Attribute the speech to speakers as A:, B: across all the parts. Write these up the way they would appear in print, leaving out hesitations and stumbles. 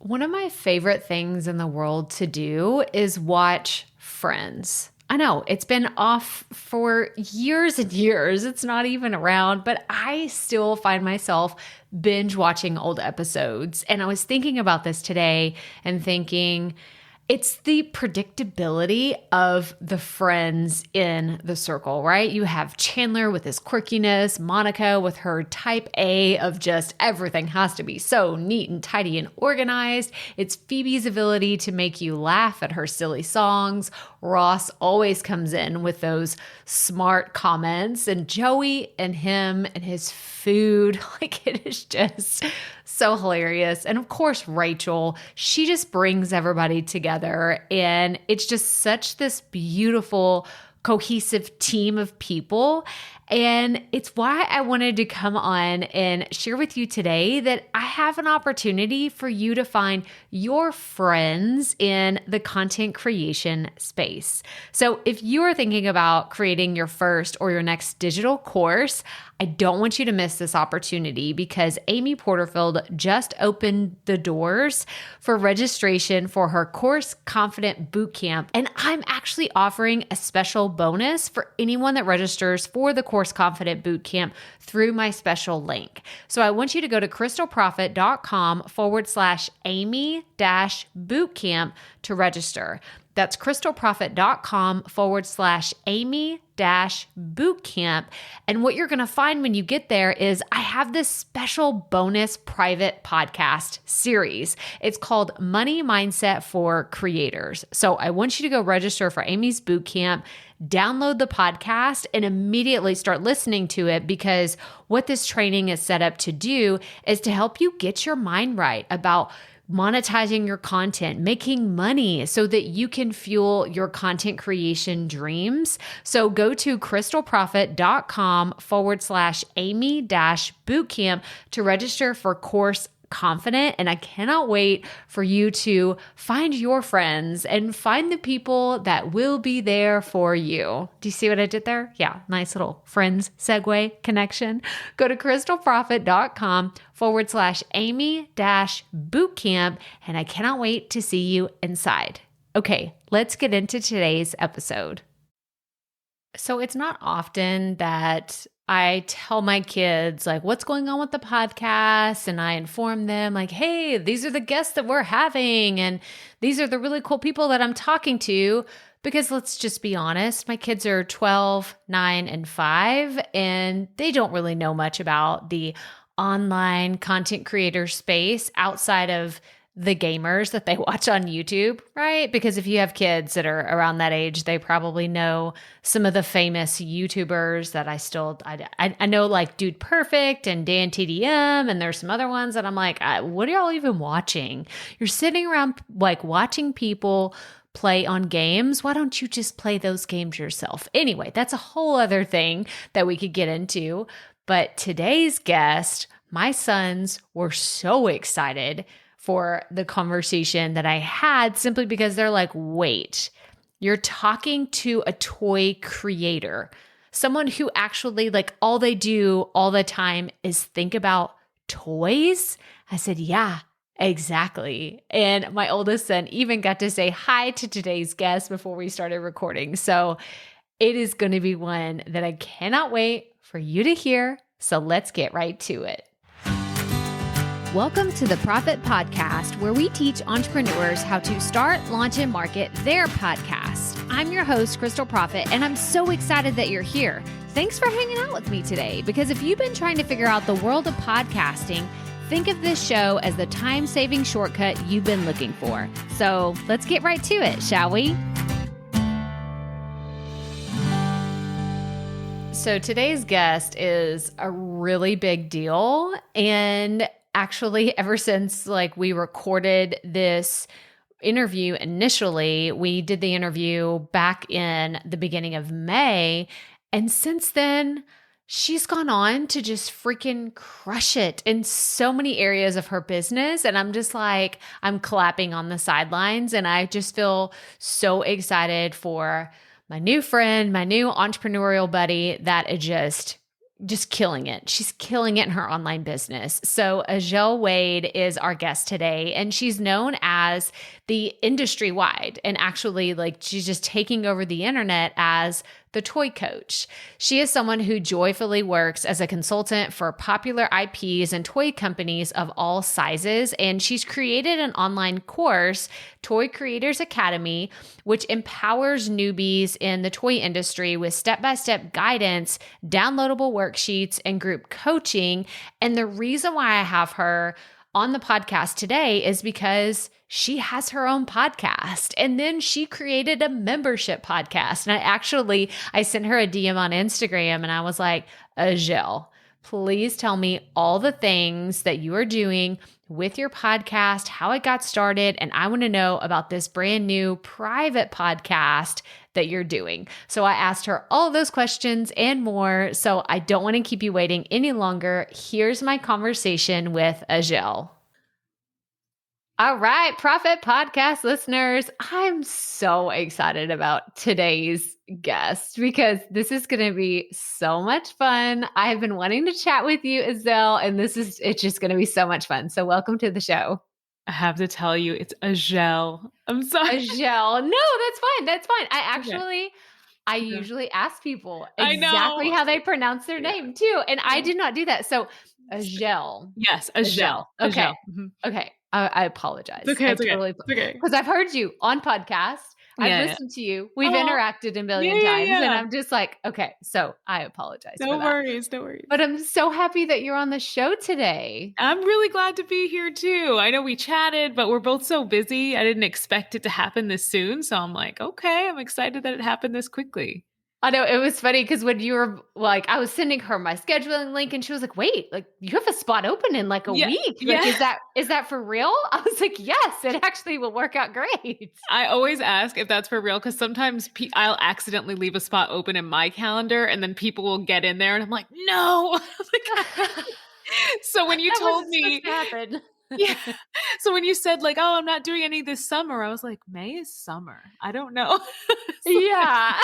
A: One of my favorite things in the world to do is watch Friends. I know it's been off for years and years. It's not even around, but I still find myself binge watching old episodes. And I was thinking about this today and thinking, it's the predictability of the friends in the circle, right? You have Chandler with his quirkiness, Monica with her type A of just everything has to be so neat and tidy and organized. It's Phoebe's ability to make you laugh at her silly songs. Ross always comes in with those smart comments, and Joey and him and his food, like it is just so hilarious. And of course, Rachel, she just brings everybody together, and it's just such this beautiful, cohesive team of people. And it's why I wanted to come on and share with you today that I have an opportunity for you to find your friends in the content creation space. So if you are thinking about creating your first or your next digital course, I don't want you to miss this opportunity because Amy Porterfield just opened the doors for registration for her Course Confident Bootcamp. And I'm actually offering a special bonus for anyone that registers for the Course Confident Bootcamp through my special link. So I want you to go to crystalprofit.com/Amy-bootcamp to register. That's crystalprofit.com/Amy-bootcamp. And what you're going to find when you get there is I have this special bonus private podcast series. It's called Money Mindset for Creators. So I want you to go register for Amy's bootcamp, download the podcast, and immediately start listening to it, because what this training is set up to do is to help you get your mind right about monetizing your content, making money so that you can fuel your content creation dreams. So go to crystalprofit.com/Amy-bootcamp to register for Course Confident. And I cannot wait for you to find your friends and find the people that will be there for you. Do you see what I did there? Yeah, nice little friends segue connection. Go to crystalprofit.com/Amy-bootcamp. And I cannot wait to see you inside. Okay, let's get into today's episode. So it's not often that I tell my kids like what's going on with the podcast, and I inform them like, hey, these are the guests that we're having, and these are the really cool people that I'm talking to. Because let's just be honest, my kids are 12, 9, and 5, and they don't really know much about the online content creator space outside of the gamers that they watch on YouTube, right? Because if you have kids that are around that age, they probably know some of the famous YouTubers that I know, like Dude Perfect and Dan TDM, and there's some other ones that I'm like, what are y'all even watching? You're sitting around like watching people play on games. Why don't you just play those games yourself? Anyway, that's a whole other thing that we could get into. But today's guest, my sons were so excited for the conversation that I had, simply because they're like, wait, you're talking to a toy creator, someone who actually like all they do all the time is think about toys? I said, yeah, exactly. And my oldest son even got to say hi to today's guest before we started recording. So it is going to be one that I cannot wait for you to hear. So let's get right to it. Welcome to the Profit Podcast, where we teach entrepreneurs how to start, launch, and market their podcast. I'm your host, Crystal Profit, and I'm so excited that you're here. Thanks for hanging out with me today, because if you've been trying to figure out the world of podcasting, think of this show as the time-saving shortcut you've been looking for. So let's get right to it, shall we? So today's guest is a really big deal, and actually, ever since like we recorded this interview initially, we did the interview back in the beginning of May. And since then, she's gone on to just freaking crush it in so many areas of her business. And I'm just like, I'm clapping on the sidelines. And I just feel so excited for my new friend, my new entrepreneurial buddy that it just just killing it. She's killing it in her online business. So Azhelle Wade is our guest today, and she's known as the industry wide, and actually like she's just taking over the internet as the toy coach. She is someone who joyfully works as a consultant for popular IPs and toy companies of all sizes. And she's created an online course, Toy Creators Academy, which empowers newbies in the toy industry with step-by-step guidance, downloadable worksheets, and group coaching. And the reason why I have her on the podcast today is because she has her own podcast, and then she created a membership podcast. And I sent her a DM on Instagram and I was like, Azhelle, please tell me all the things that you are doing with your podcast, how it got started. And I want to know about this brand new private podcast that you're doing. So I asked her all of those questions and more. So I don't want to keep you waiting any longer. Here's my conversation with Azhelle. All right, Profit Podcast listeners, I'm so excited about today's guest because this is going to be so much fun. I've been wanting to chat with you, Azhelle, and it's just going to be so much fun. So welcome to the show.
B: I have to tell you, it's Azhelle. I'm sorry.
A: Azhelle. No, that's fine. That's fine. I usually ask people exactly how they pronounce their name too. And I did not do that. So Azhelle.
B: Yes, Azhelle.
A: Okay.
B: Mm-hmm.
A: Okay. I apologize.
B: It's okay. It's okay.
A: Because I've heard you on podcasts. I've listened to you. We've interacted a million times. And I'm just like, okay, so I apologize for that.
B: No worries.
A: But I'm so happy that you're on the show today.
B: I'm really glad to be here too. I know we chatted, but we're both so busy. I didn't expect it to happen this soon. So I'm like, okay, I'm excited that it happened this quickly.
A: I know it was funny because when you were like, I was sending her my scheduling link and she was like, wait, like you have a spot open in like a week. Like, is that for real? I was like, yes, it actually will work out great.
B: I always ask if that's for real because sometimes I'll accidentally leave a spot open in my calendar and then people will get in there and I'm like, no. So when you told me, yeah. So when you said like, oh, I'm not doing any this summer, I was like, May is summer. I don't know.
A: Yeah.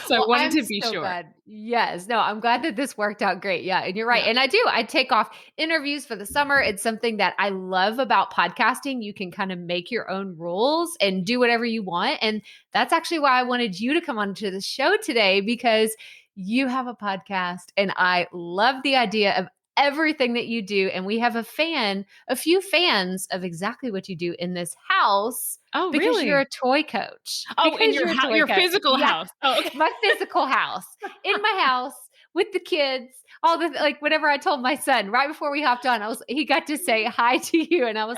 B: So I wanted to be sure.
A: Glad. Yes. No, I'm glad that this worked out great. Yeah. And you're right. Yeah. And I take off interviews for the summer. It's something that I love about podcasting. You can kind of make your own rules and do whatever you want. And that's actually why I wanted you to come onto the show today because you have a podcast and I love the idea of everything that you do. And we have a few fans of exactly what you do in this house.
B: Oh,
A: because
B: really?
A: You're a toy coach.
B: Oh, in your physical house. Oh, okay.
A: My physical house. In my house with the kids. All the whenever I told my son right before we hopped on, he got to say hi to you. And I was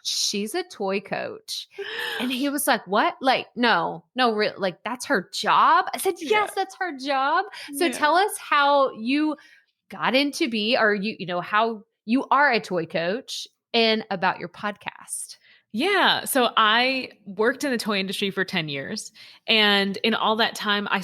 A: she's a toy coach. And he was like, what? Like, no, like that's her job. I said, yes, that's her job. So tell us how you got into how you are a toy coach and about your podcast.
B: Yeah. So I worked in the toy industry for 10 years. And in all that time, I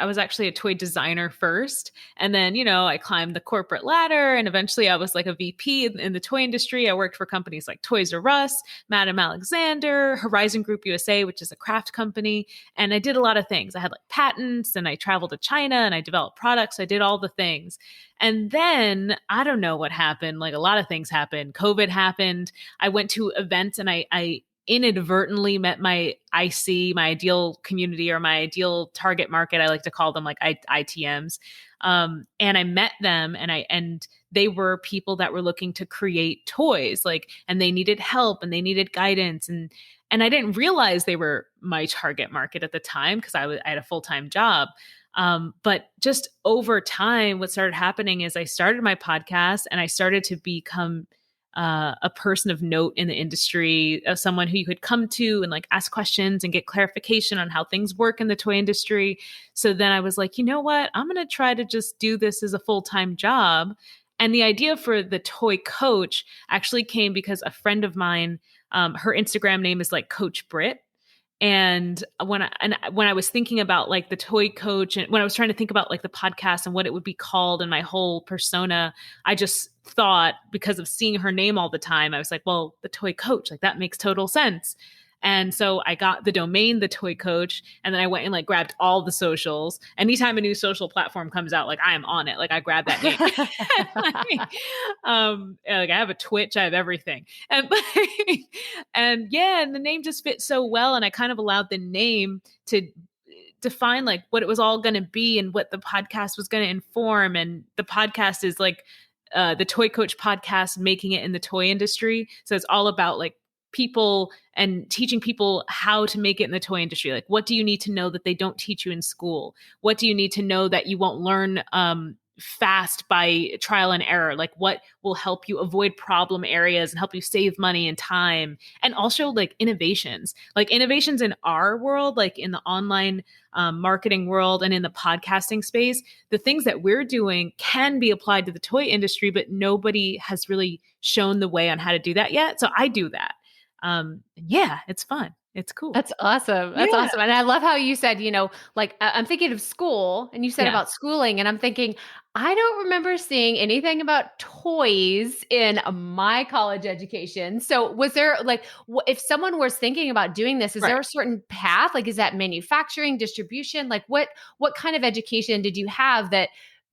B: was actually a toy designer first. And then, I climbed the corporate ladder and eventually I was like a VP in the toy industry. I worked for companies like Toys R Us, Madame Alexander, Horizon Group USA, which is a craft company. And I did a lot of things. I had like patents and I traveled to China and I developed products. I did all the things. And then I don't know what happened. Like a lot of things happened. COVID happened. I went to events and I inadvertently met my IC, my ideal community or my ideal target market. I like to call them like ITMs. And I met them and they were people that were looking to create toys, and they needed help and they needed guidance. And I didn't realize they were my target market at the time because I had a full-time job. But just over time, what started happening is I started my podcast and I started to become a person of note in the industry, someone who you could come to and ask questions and get clarification on how things work in the toy industry. So then I was like, you know what? I'm going to try to just do this as a full-time job. And the idea for the toy coach actually came because a friend of mine, her Instagram name is Coach Brit. And when I was thinking about the toy coach and when I was trying to think about the podcast and what it would be called and my whole persona, I just thought because of seeing her name all the time, I was like, well, the toy coach, that makes total sense. And so I got the domain, the Toy Coach, and then I went and like grabbed all the socials. Anytime a new social platform comes out, like I am on it. Like I grab that name. Like I have a Twitch, I have everything. And and yeah, and the name just fit so well. And I kind of allowed the name to define like what it was all going to be and what the podcast was going to inform. And the podcast is like the Toy Coach podcast, making it in the toy industry. So it's all about like people and teaching people how to make it in the toy industry. Like, what do you need to know that they don't teach you in school? What do you need to know that you won't learn fast by trial and error? Like, what will help you avoid problem areas and help you save money and time? And also like innovations in our world, like in the online marketing world and in the podcasting space. The things that we're doing can be applied to the toy industry, but nobody has really shown the way on how to do that yet. So I do that. Yeah, it's fun. It's cool.
A: That's awesome. That's
B: Yeah.
A: awesome. And I love how you said, like I'm thinking of school and you said
B: Yeah.
A: about schooling and I'm thinking, I don't remember seeing anything about toys in my college education. So was there like, if someone was thinking about doing this, is there a certain path? Like, is that manufacturing, distribution? Like what kind of education did you have that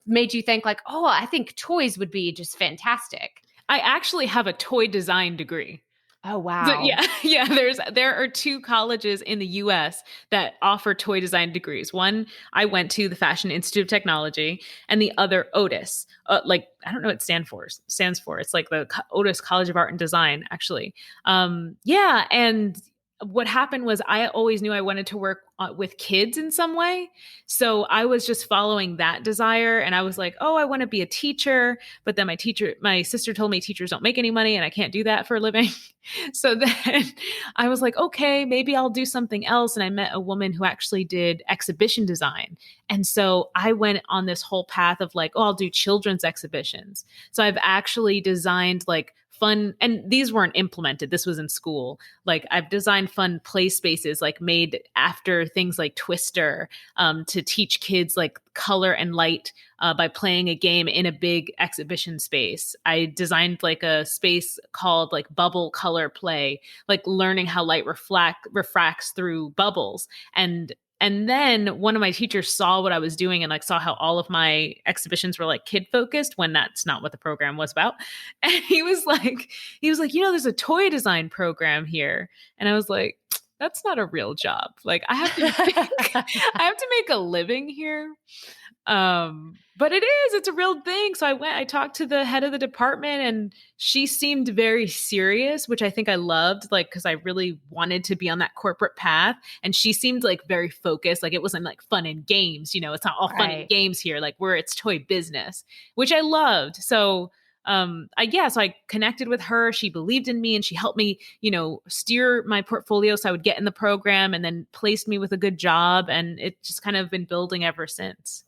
A: made you think like, oh, I think toys would be just fantastic?
B: I actually have a toy design degree.
A: Oh,
B: So,
A: wow.
B: yeah. There are two colleges in the U.S. that offer toy design degrees. One I went to, the Fashion Institute of Technology, and the other Otis. Like I don't know what it stands for. It's like the Otis College of Art and Design, actually. Yeah, and what happened was I always knew I wanted to work with kids in some way. So I was just following that desire. And I was like, oh, I want to be a teacher. But then my sister told me teachers don't make any money and I can't do that for a living. So then I was like, okay, maybe I'll do something else. And I met a woman who actually did exhibition design. And so I went on this whole path of like, oh, I'll do children's exhibitions. So I've actually designed like fun, and these weren't implemented. This was in school. Like I've designed fun play spaces, like made after things like Twister, to teach kids like color and light by playing a game in a big exhibition space. I designed like a space called like bubble color play, like learning how light refracts through bubbles. And then one of my teachers saw what I was doing and like saw how all of my exhibitions were like kid focused when that's not what the program was about. And he was like, there's a toy design program here. And I was like, that's not a real job. Like I have to make a living here. But it's a real thing. So I talked to the head of the department and she seemed very serious, which I think I loved, like, cause I really wanted to be on that corporate path. And she seemed like very focused. Like it wasn't like fun and games, it's not all fun and games here. Like it's toy business, which I loved. So I connected with her. She believed in me and she helped me, steer my portfolio so I would get in the program and then placed me with a good job. And it's just kind of been building ever since.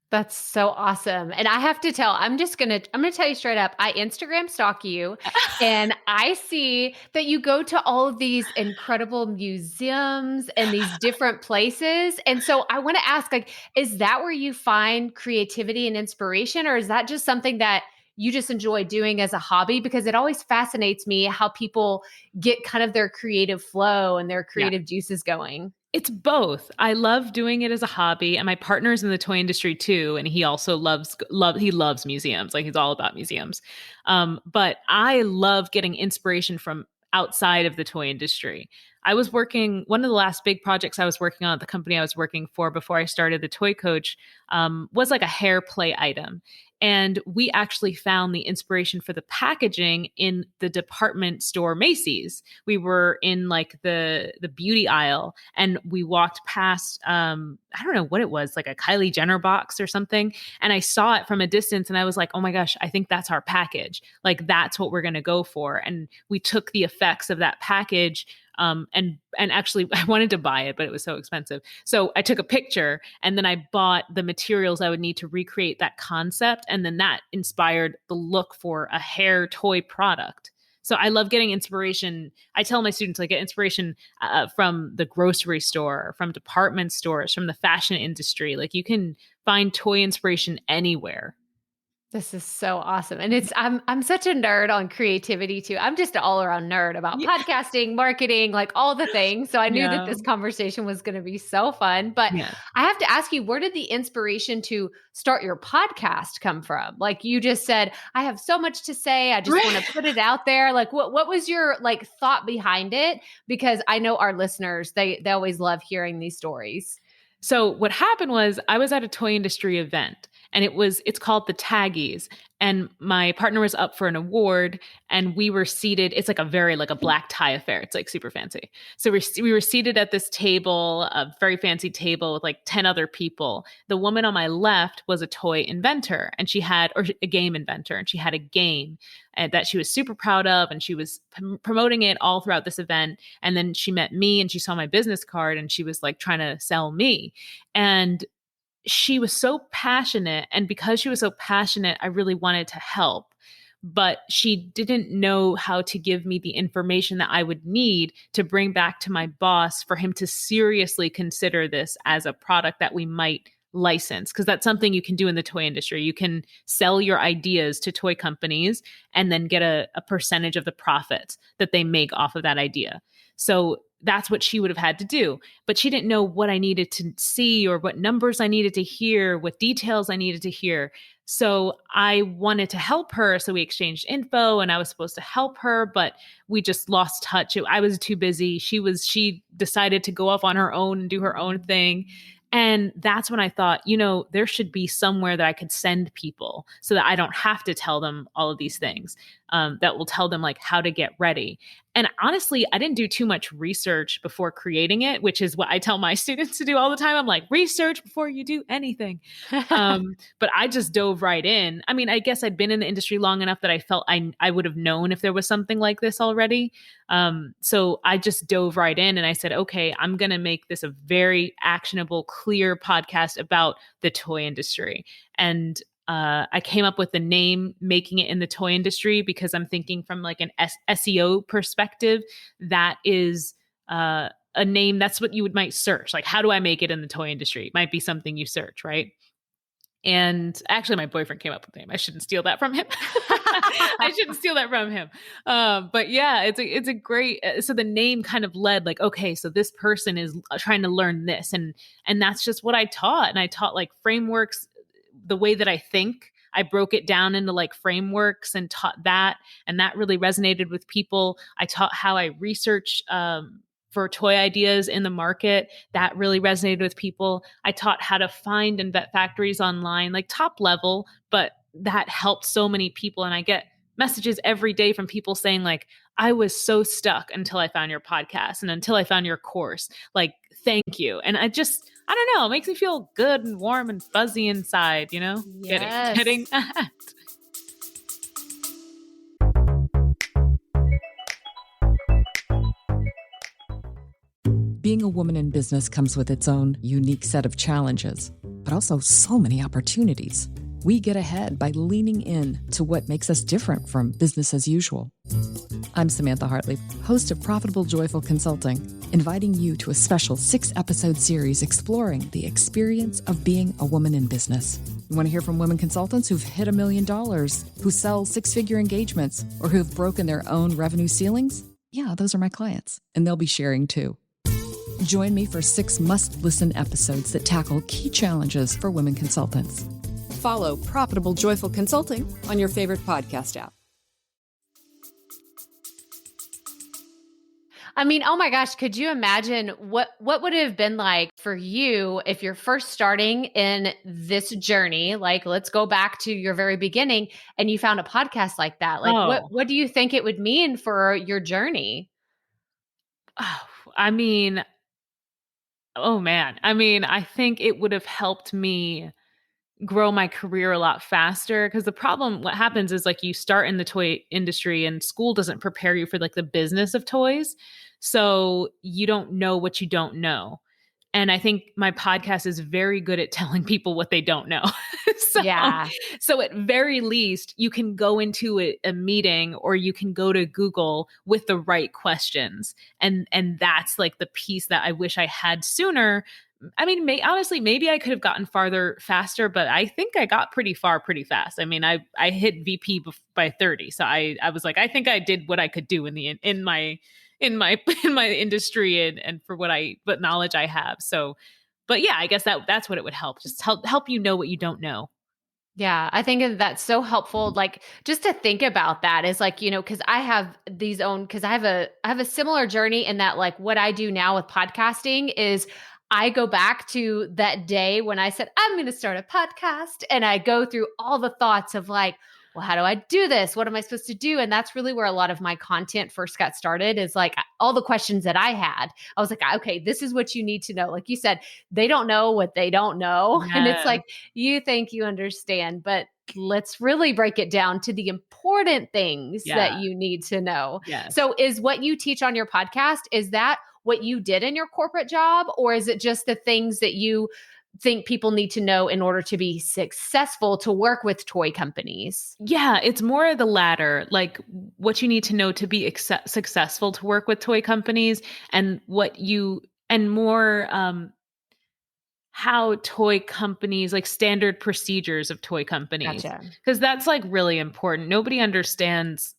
A: That's so awesome. And I have to tell, I'm going to tell you straight up, I Instagram stalk you and I see that you go to all of these incredible museums and these different places. And so I want to ask, like, is that where you find creativity and inspiration, or is that just something that you just enjoy doing as a hobby? Because it always fascinates me how people get kind of their creative flow and their creative juices going.
B: It's both. I love doing it as a hobby, and my partner's in the toy industry too, and he also loves museums. Like he's all about museums. But I love getting inspiration from outside of the toy industry. One of the last big projects I was working on at the company I was working for before I started the Toy Coach, was like a hair play item. And we actually found the inspiration for the packaging in the department store Macy's. We were in like the beauty aisle and we walked past, I don't know what it was, like a Kylie Jenner box or something. And I saw it from a distance and I was like, oh my gosh, I think that's our package. Like that's what we're going to go for. And we took the effects of that package. And actually I wanted to buy it, but it was so expensive. So I took a picture and then I bought the materials I would need to recreate that concept. And then that inspired the look for a hair toy product. So I love getting inspiration. I tell my students I get inspiration from the grocery store, from department stores, from the fashion industry. Like you can find toy inspiration anywhere.
A: This is so awesome. And I'm such a nerd on creativity too. I'm just an all-around nerd about
B: Yeah.
A: podcasting, marketing, like all the things. So I knew that
B: Yeah.
A: this conversation was going to be so fun. But
B: Yeah.
A: I have to ask you, where did the inspiration to start your podcast come from? Like you just said, I have so much to say. I just want to put it out there. Like what was your like thought behind it? Because I know our listeners, they always love hearing these stories.
B: So what happened was I was at a toy industry event and it's called the Taggies, and my partner was up for an award and we were seated. It's like a black tie affair. It's like super fancy. So we were seated at this table, a very fancy table with like 10 other people. The woman on my left was a toy inventor and or a game inventor, and she had a game that she was super proud of, and she was promoting it all throughout this event. And then she met me and she saw my business card and she was like trying to sell me. And she was so passionate. And because she was so passionate, I really wanted to help. But she didn't know how to give me the information that I would need to bring back to my boss for him to seriously consider this as a product that we might license. Because that's something you can do in the toy industry. You can sell your ideas to toy companies and then get a percentage of the profits that they make off of that idea. So that's what she would have had to do. But she didn't know what I needed to see or what numbers I needed to hear, what details I needed to hear. So I wanted to help her. So we exchanged info and I was supposed to help her, but we just lost touch. I was too busy. She decided to go off on her own and do her own thing. And that's when I thought, there should be somewhere that I could send people so that I don't have to tell them all of these things, that will tell them like how to get ready. And honestly, I didn't do too much research before creating it, which is what I tell my students to do all the time. I'm like, research before you do anything. But I just dove right in. I mean, I guess I'd been in the industry long enough that I felt I would have known if there was something like this already. So I just dove right in and I said, okay, I'm going to make this a very actionable, clear podcast about the toy industry. And I came up with the name Making It in the Toy Industry because I'm thinking from like an SEO perspective, that is a name, that's what you might search. Like, how do I make it in the toy industry? It might be something you search, right? And actually, my boyfriend came up with the name. I shouldn't steal that from him. I shouldn't steal that from him. But yeah, it's a great. So the name kind of led like, okay, so this person is trying to learn this, and that's just what I taught. And I taught like frameworks, the way that I think. I broke it down into like frameworks and taught that, and that really resonated with people. I taught how I research for toy ideas in the market. That really resonated with people. I taught how to find and vet factories online, like top level, but that helped so many people. And I get messages every day from people saying like, I was so stuck until I found your podcast and until I found your course. Like, thank you. And I don't know, it makes me feel good and warm and fuzzy inside,
A: Yes.
B: Getting
C: Being a woman in business comes with its own unique set of challenges, but also so many opportunities. We get ahead by leaning in to what makes us different from business as usual. I'm Samantha Hartley, host of Profitable Joyful Consulting, inviting you to a special 6-episode series exploring the experience of being a woman in business. You want to hear from women consultants who've hit $1 million, who sell 6-figure engagements, or who've broken their own revenue ceilings? Yeah, those are my clients, and they'll be sharing too. Join me for 6 must-listen episodes that tackle key challenges for women consultants.
D: Follow Profitable Joyful Consulting on your favorite podcast app.
A: I mean, oh my gosh, could you imagine what would it have been like for you if you're first starting in this journey? Like, let's go back to your very beginning and you found a podcast like that. Like, what do you think it would mean for your journey?
B: I mean, oh man. I mean, I think it would have helped me grow my career a lot faster, because what happens is like you start in the toy industry and school doesn't prepare you for like the business of toys. So you don't know what you don't know. And I think my podcast is very good at telling people what they don't know.
A: Yeah.
B: So at very least, you can go into a meeting or you can go to Google with the right questions. And that's like the piece that I wish I had sooner, I mean, honestly, maybe I could have gotten farther faster, but I think I got pretty far pretty fast. I mean, I hit VP by 30. So I was like, I think I did what I could do in my in my industry and for what knowledge I have. So, but yeah, I guess that's what it would help. Just help you know what you don't know.
A: Yeah, I think that's so helpful. Like just to think about that is like, cause I have cause I have a similar journey in that like what I do now with podcasting is I go back to that day when I said, I'm going to start a podcast. And I go through all the thoughts of like, well, how do I do this? What am I supposed to do? And that's really where a lot of my content first got started is like all the questions that I had. I was like, okay, this is what you need to know. Like you said, they don't know what they don't know. And it's
B: Yeah.
A: like, you think you understand, but let's really break it down to the important things that
B: Yeah.
A: you need to know.
B: Yes.
A: So is what you teach on your podcast, is that what you did in your corporate job? Or is it just the things that you think people need to know in order to be successful to work with toy companies?
B: Yeah, it's more of the latter, like what you need to know to be successful to work with toy companies and more how toy companies, like standard procedures of toy companies.
A: Gotcha.
B: Because that's like really important. Nobody understands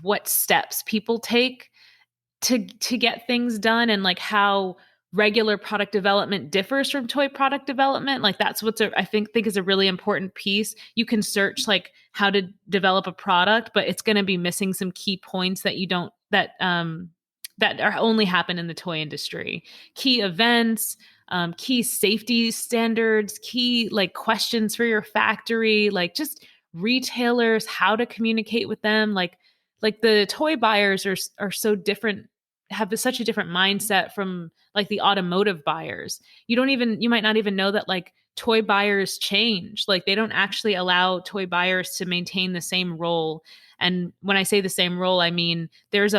B: what steps people take to get things done and like how regular product development differs from toy product development. Like that's I think is a really important piece. You can search like how to develop a product, but it's going to be missing some key points that you don't that are only happen in the toy industry. Key events, key safety standards, key like questions for your factory, like just retailers, how to communicate with them. Like the toy buyers are so different, have such a different mindset from like the automotive buyers. You might not even know that like toy buyers change. Like they don't actually allow toy buyers to maintain the same role. And when I say the same role, I mean, there's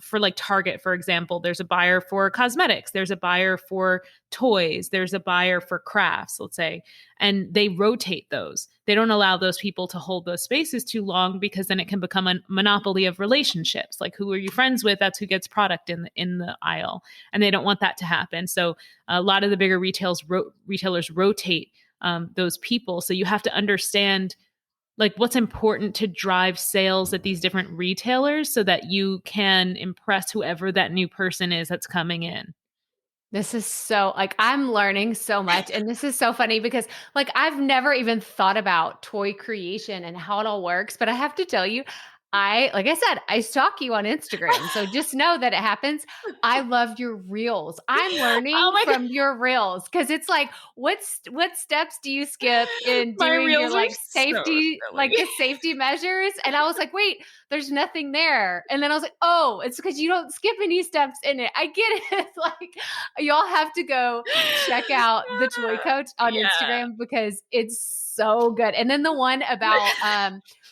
B: for like Target, for example, there's a buyer for cosmetics, there's a buyer for toys, there's a buyer for crafts, let's say, and they rotate those. They don't allow those people to hold those spaces too long because then it can become a monopoly of relationships. Like who are you friends with? That's who gets product in the aisle. And they don't want that to happen. So a lot of the bigger retailers rotate those people. So you have to understand like what's important to drive sales at these different retailers so that you can impress whoever that new person is that's coming in.
A: This is so like I'm learning so much. And this is so funny because like I've never even thought about toy creation and how it all works. But I have to tell you, like I said, I stalk you on Instagram. So just know that it happens. I love your reels. I'm learning
B: my
A: from your reels because it's like, what steps do you skip in
B: My
A: doing your
B: reels are
A: like
B: so
A: safety, like
B: silly.
A: the safety measures? And I was like, wait, there's nothing there. And then I was like, oh, it's because you don't skip any steps in it. I get it. Like y'all have to go check out the Toy Coach on
B: Yeah.
A: Instagram because it's so good. And then the one about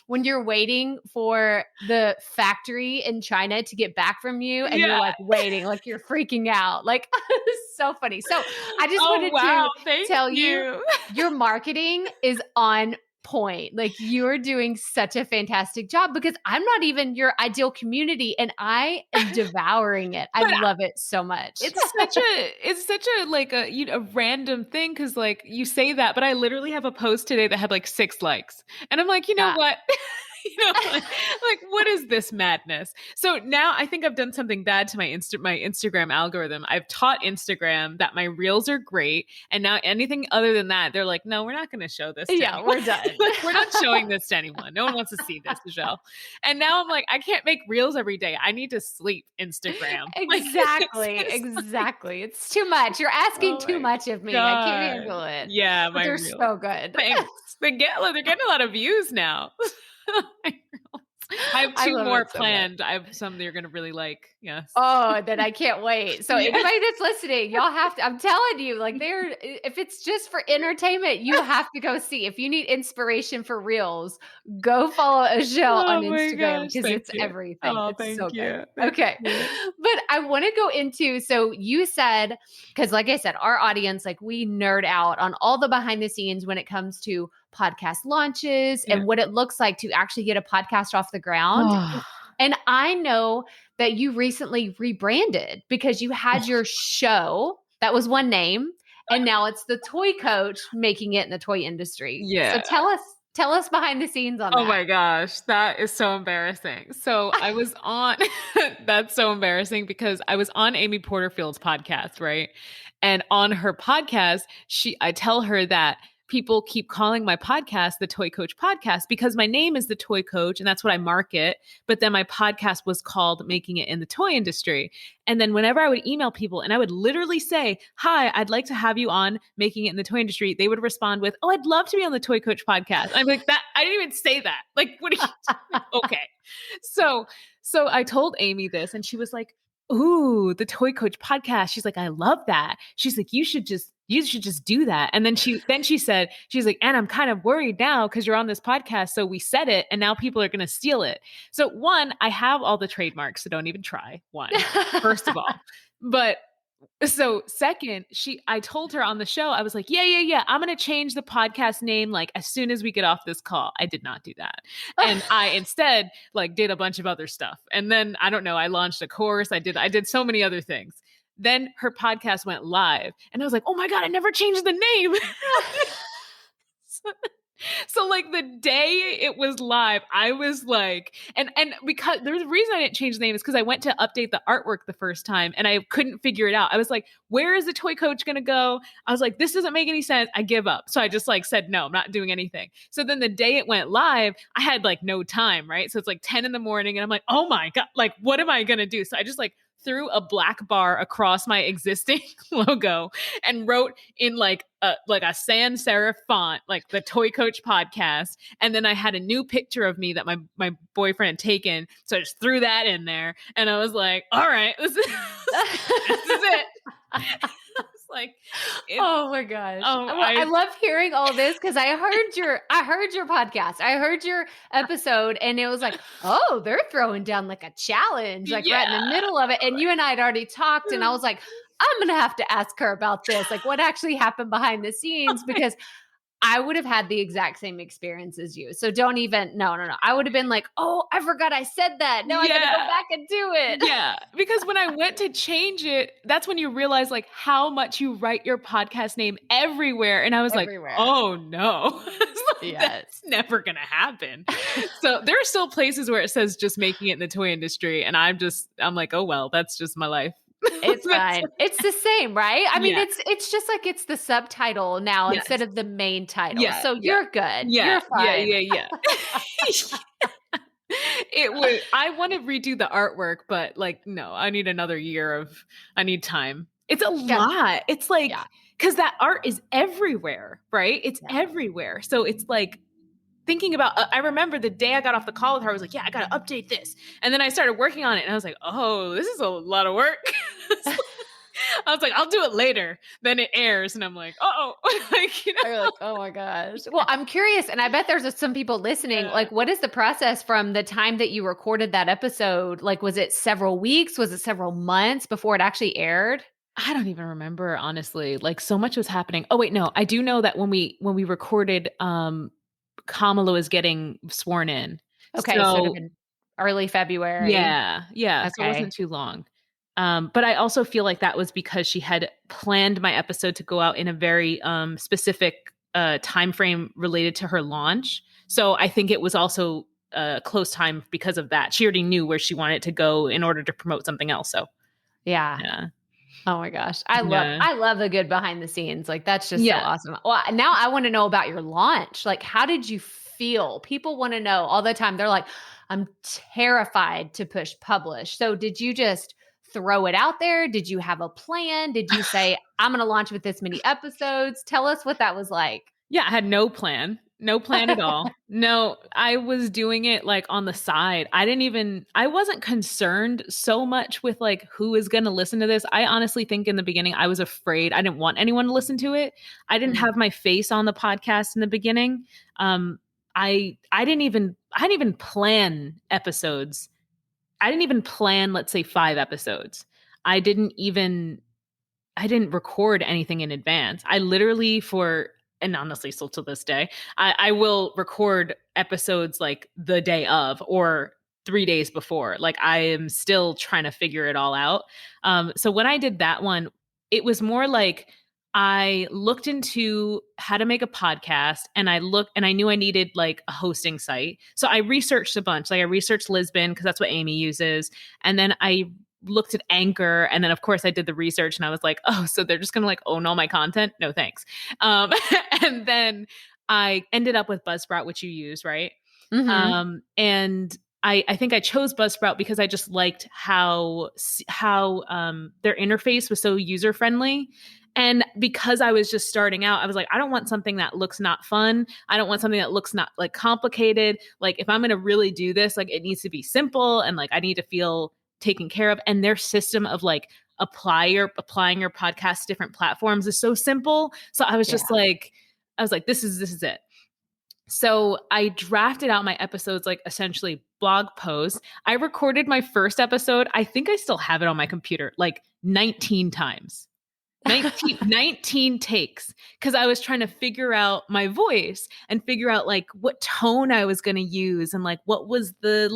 A: when you're waiting for the factory in China to get back from you and you're like waiting, like you're freaking out. Like it's so funny. So I just wanted to tell you your marketing is on point. Like you're doing such a fantastic job because I'm not even your ideal community and I am devouring it. I love it so much.
B: It's such a like a random thing because like you say that, but I literally have a post today that had like 6 likes, and I'm like, you know what? Like what is this madness? So now I think I've done something bad to my Instagram algorithm. I've taught Instagram that my reels are great, and now anything other than that, they're like, no, we're not going to show this.
A: Yeah, we're done.
B: Like, we're not showing this to anyone. No one wants to see this, Azhelle. And now I'm like, I can't make reels every day. I need to sleep Instagram.
A: Exactly. It's too much. You're asking too much of me. I can't handle it.
B: Yeah,
A: but they're so good.
B: Thanks. They're getting a lot of views now. I have 2 more planned. I have some that you're going to really like. Yes.
A: Oh, then I can't wait. So anybody that's listening, y'all have to, I'm telling you, like if it's just for entertainment, you have to go see. If you need inspiration for reels, go follow Azhelle on Instagram because it's everything.
B: Oh,
A: it's so good.
B: Thank
A: okay.
B: you.
A: But I want to go into, so you said, because like I said, our audience, like we nerd out on all the behind the scenes when it comes to podcast launches and what it looks like to actually get a podcast off the ground. And I know that you recently rebranded because you had your show That was one name. And now it's the toy coach making it in the toy industry. So
B: Yeah.
A: tell us behind the scenes on
B: Oh
A: that.
B: my gosh, that is so embarrassing. So I was on, that's so embarrassing because I was on Amy Porterfield's podcast, right? And on her podcast, I tell her that people keep calling my podcast the Toy Coach Podcast because my name is the Toy Coach and that's what I market. But then my podcast was called Making It in the Toy Industry. And then whenever I would email people and I would literally say, "Hi, I'd like to have you on Making It in the Toy Industry," they would respond with, "Oh, I'd love to be on the Toy Coach Podcast." I'm like, "That I didn't even say that. Like, what are you okay." So I told Amy this and she was like, "Ooh, the Toy Coach Podcast." She's like, "I love that." She's like, you should just do that." And then she said, she's like, "And I'm kind of worried now because you're on this podcast. So we said it and now people are going to steal it." So one, I have all the trademarks, so don't even try. One, first of all. But so second, I told her on the show, I was like, yeah. I'm going to change the podcast name like as soon as we get off this call. I did not do that. And I instead like did a bunch of other stuff. And then I don't know, I launched a course. I did so many other things. Then her podcast went live and I was like, "Oh my God, I never changed the name." So like the day it was live, I was like, and because there's a reason I didn't change the name is because I went to update the artwork the first time and I couldn't figure it out. I was like, "Where is the Toy Coach going to go?" I was like, "This doesn't make any sense. I give up." So I just like said, "No, I'm not doing anything." So then the day it went live, I had like no time, right? So it's like 10 in the morning and I'm like, "Oh my God, like what am I going to do?" So I just like threw a black bar across my existing logo and wrote in like a sans serif font, like the Toy Coach Podcast. And then I had a new picture of me that my boyfriend had taken. So I just threw that in there. And I was like, "All right, this is it." It's like,
A: oh my gosh.
B: Oh,
A: I love hearing all this because I heard your podcast. I heard your episode and it was like, "Oh, they're throwing down like a challenge, like right in the middle of it." And you and I had already talked and I was like, "I'm going to have to ask her about this, like what actually happened behind the scenes," because I would have had the exact same experience as you. So don't even, no. I would have been like, "Oh, I forgot I said that. Now I got to go back and do it."
B: Yeah. Because when I went to change it, that's when you realize like how much you write your podcast name everywhere. And I was
A: Everywhere.
B: like, "Oh no,
A: Yes.
B: that's never going to happen." So there are still places where it says just Making It in the Toy Industry. And I'm like, "Oh, well, that's just my life."
A: It's fine. It's the same, right? I mean,
B: Yeah.
A: it's just like it's the subtitle now instead of the main title.
B: Yeah,
A: So you're good.
B: Yeah.
A: You're fine.
B: Yeah. I want to redo the artwork, but like, no, I need another year I need time. It's a lot. It's like, because that art is everywhere, right? It's everywhere. So it's like, thinking about, I remember the day I got off the call with her, I was like, "Yeah, I got to update this." And then I started working on it and I was like, "Oh, this is a lot of work." I was like, "I'll do it later." Then it airs and I'm like, "Oh," like, you know?
A: You're like, "Oh my gosh." Well, I'm curious. And I bet there's some people listening. Like, what is the process from the time that you recorded that episode? Like, was it several weeks? Was it several months before it actually aired?
B: I don't even remember, honestly. Like so much was happening. Oh wait, no, I do know that when we recorded, Kamala was getting sworn in.
A: Okay. So it would have been early February.
B: Yeah. Okay. So it wasn't too long. But I also feel like that was because she had planned my episode to go out in a very specific time frame related to her launch. So I think it was also a close time because of that. She already knew where she wanted it to go in order to promote something else. So
A: yeah. Oh my gosh. I love the good behind the scenes. Like that's just so awesome. Well, now I want to know about your launch. Like, how did you feel? People want to know all the time. They're like, "I'm terrified to push publish." So did you just throw it out there? Did you have a plan? Did you say, "I'm going to launch with this many episodes"? Tell us what that was like.
B: Yeah, I had no plan at all. No, I was doing it like on the side. I wasn't concerned so much with like who is going to listen to this. I honestly think in the beginning I was afraid. I didn't want anyone to listen to it. I didn't have my face on the podcast in the beginning. I didn't even plan episodes. I didn't even plan, let's say 5 episodes. I didn't record anything in advance. I literally and honestly, still to this day, I will record episodes like the day of or 3 days before. Like I am still trying to figure it all out. So when I did that one, it was more like I looked into how to make a podcast, and I knew I needed like a hosting site. So I researched a bunch. Like I researched Lisbon because that's what Amy uses. And then I looked at Anchor, and then of course I did the research, and I was like, oh, so they're just going to like own all my content? No, thanks. And then I ended up with Buzzsprout, which you use, right?
A: Mm-hmm.
B: And I think I chose Buzzsprout because I just liked how their interface was so user friendly. And because I was just starting out, I was like, I don't want something that looks not fun. I don't want something that looks not like complicated. Like if I'm going to really do this, like it needs to be simple, and like I need to feel taken care of. And their system of like applying your podcast to different platforms is so simple. So I was just
A: Yeah.
B: like, this is it. So I drafted out my episodes like essentially blog posts. I recorded my first episode. I think I still have it on my computer like 19 times. 19 takes, because I was trying to figure out my voice and figure out like what tone I was going to use and like what was the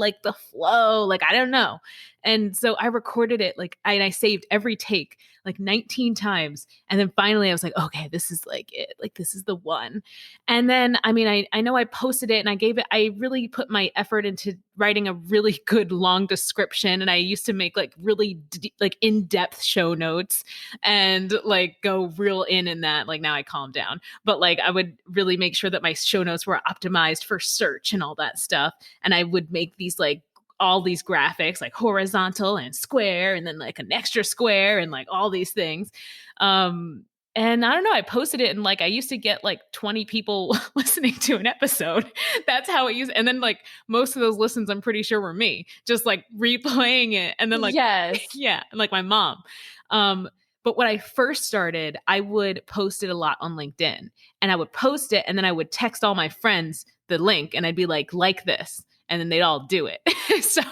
B: flow, like I don't know. And so I recorded it and I saved every take like 19 times, and then finally I was like, okay, this is like it, like this is the one. And then I mean I know I posted it, and I really put my effort into writing a really good long description, and I used to make like really like in-depth show notes and like go real in that. Like now I calm down, but like I would really make sure that my show notes were optimized for search and all that stuff. And I would make these like all these graphics like horizontal and square, and then like an extra square, and like all these things. And I don't know, I posted it, and like I used to get like 20 people listening to an episode. That's how it used. And then like most of those listens, I'm pretty sure were me just like replaying it. And then like,
A: Yes.
B: yeah, and like my mom. But when I first started, I would post it a lot on LinkedIn, and I would post it, and then I would text all my friends the link, and I'd be like this, and then they'd all do it. So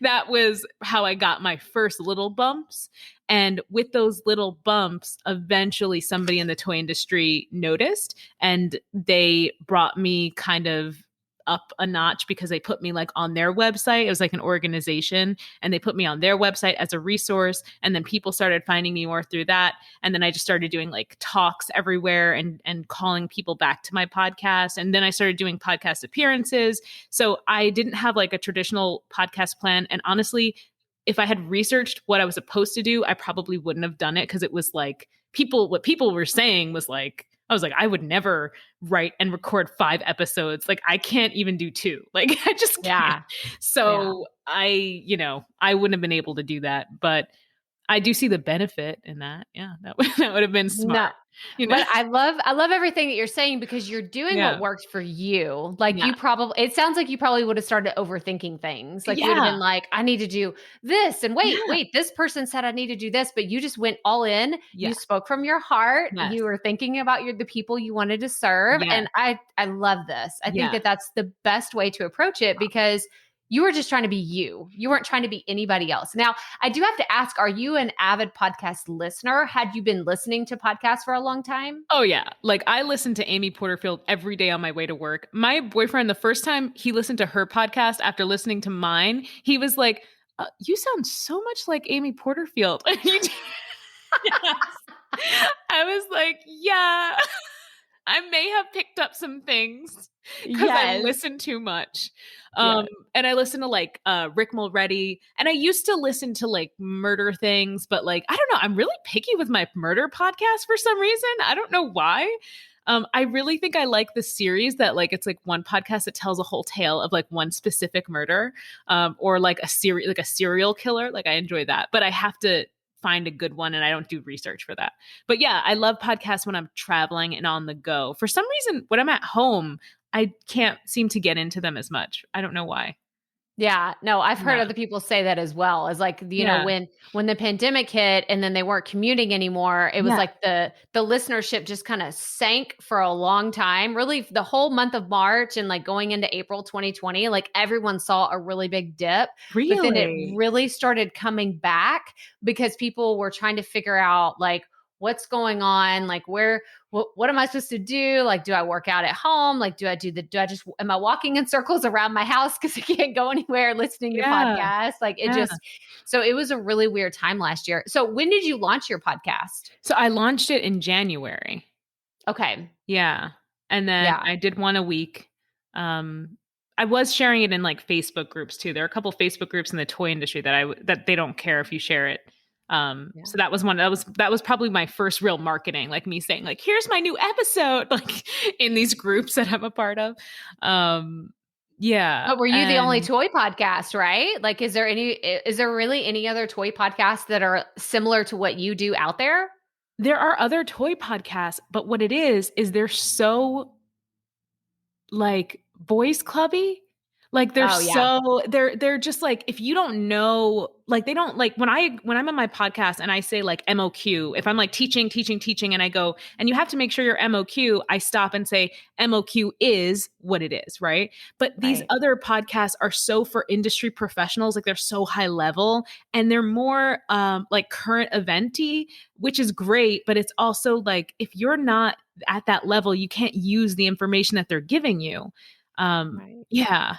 B: that was how I got my first little bumps. And with those little bumps, eventually somebody in the toy industry noticed, and they brought me kind of up a notch because they put me like on their website. It was like an organization, and they put me on their website as a resource. And then people started finding me more through that. And then I just started doing like talks everywhere and calling people back to my podcast. And then I started doing podcast appearances. So I didn't have like a traditional podcast plan. And honestly, if I had researched what I was supposed to do, I probably wouldn't have done it, because it was like what people were saying was like, I was like, I would never write and record 5 episodes. Like I can't even do 2. Like I just can't.
A: Yeah.
B: So I wouldn't have been able to do that, but I do see the benefit in that. Yeah, that would have been smart.
A: No. But I love everything that you're saying, because you're doing
B: Yeah.
A: what works for you. Like
B: Yeah.
A: it sounds like you probably would have started overthinking things. Like you would have
B: Yeah.
A: been like, I need to do this. And wait,
B: Yeah.
A: this person said I need to do this, but you just went all in.
B: Yeah.
A: You spoke from your heart.
B: Yes.
A: You were thinking about the people you wanted to serve.
B: Yes.
A: And I love this. I think
B: Yeah.
A: that's the best way to approach it, because you were just trying to be you. You weren't trying to be anybody else. Now, I do have to ask, are you an avid podcast listener? Had you been listening to podcasts for a long time?
B: Oh yeah. Like I listen to Amy Porterfield every day on my way to work. My boyfriend, the first time he listened to her podcast after listening to mine, he was like, you sound so much like Amy Porterfield. Yes. I was like, yeah, I may have picked up some things because I listen too much. And I listen to like Rick Mulready, and I used to listen to like murder things, but like, I don't know, I'm really picky with my murder podcast for some reason. I don't know why. I really think I like the series that like, it's like one podcast that tells a whole tale of like one specific murder, or like a serial killer. Like I enjoy that, but I have to find a good one, and I don't do research for that. But yeah, I love podcasts when I'm traveling and on the go. For some reason, when I'm at home, I can't seem to get into them as much. I don't know why.
A: Yeah, no, I've heard other people say that as well. As like, know, when the pandemic hit and then they weren't commuting anymore, it was like the listenership just kind of sank for a long time. Really, the whole month of March and like going into April 2020, like everyone saw a really big dip.
B: Really?
A: But then it really started coming back because people were trying to figure out like, what's going on? Like what am I supposed to do? Like, do I work out at home? Like, am I walking in circles around my house because I can't go anywhere listening to
B: Yeah.
A: podcasts? Like
B: Yeah.
A: so it was a really weird time last year. So when did you launch your podcast?
B: So I launched it in January.
A: Okay.
B: Yeah. And then
A: Yeah.
B: I did one a week. I was sharing it in like Facebook groups too. There are a couple Facebook groups in the toy industry that they don't care if you share it.
A: Yeah.
B: So that was probably my first real marketing, like me saying like, here's my new episode, like in these groups that I'm a part of. Yeah.
A: But were you the only
B: And
A: toy podcast, right? Like, is there really any other toy podcasts that are similar to what you do out there?
B: there are other toy podcasts, but what it is they're so like boys clubby. Like they're
A: Oh yeah.
B: so they're just like, if you don't know, like they don't like when I'm on my podcast and I say like MOQ, if I'm like teaching and I go, and you have to make sure your MOQ, I stop and say MOQ is what it is, right? But these
A: Right.
B: other podcasts are so for industry professionals, like they're so high level and they're more like current eventy, which is great, but it's also like if you're not at that level, you can't use the information that they're giving you.
A: Right.
B: Yeah.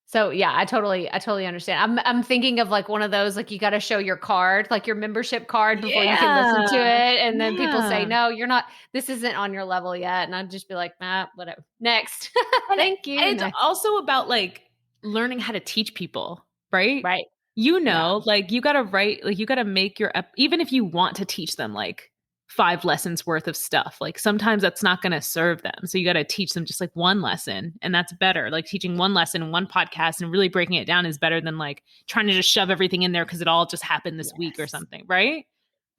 A: So yeah, I totally understand. I'm thinking of like one of those, like you got to show your card, like your membership card before you can listen to
B: Yeah.
A: it. And then people say,
B: Yeah.
A: no, this isn't on your level yet. And I'd just be like, nah, whatever. Next.
B: And
A: Thank you.
B: it's
A: Next.
B: also about like learning how to teach people, right?
A: Right.
B: You
A: Yeah.
B: know, like you got to write, like you got to make even if you want to teach them like 5 lessons worth of stuff, like sometimes that's not going to serve them. So you got to teach them just like one lesson, and that's better. Like teaching one lesson in one podcast and really breaking it down is better than like trying to just shove everything in there because it all just happened this week or
A: Yes.
B: something, right?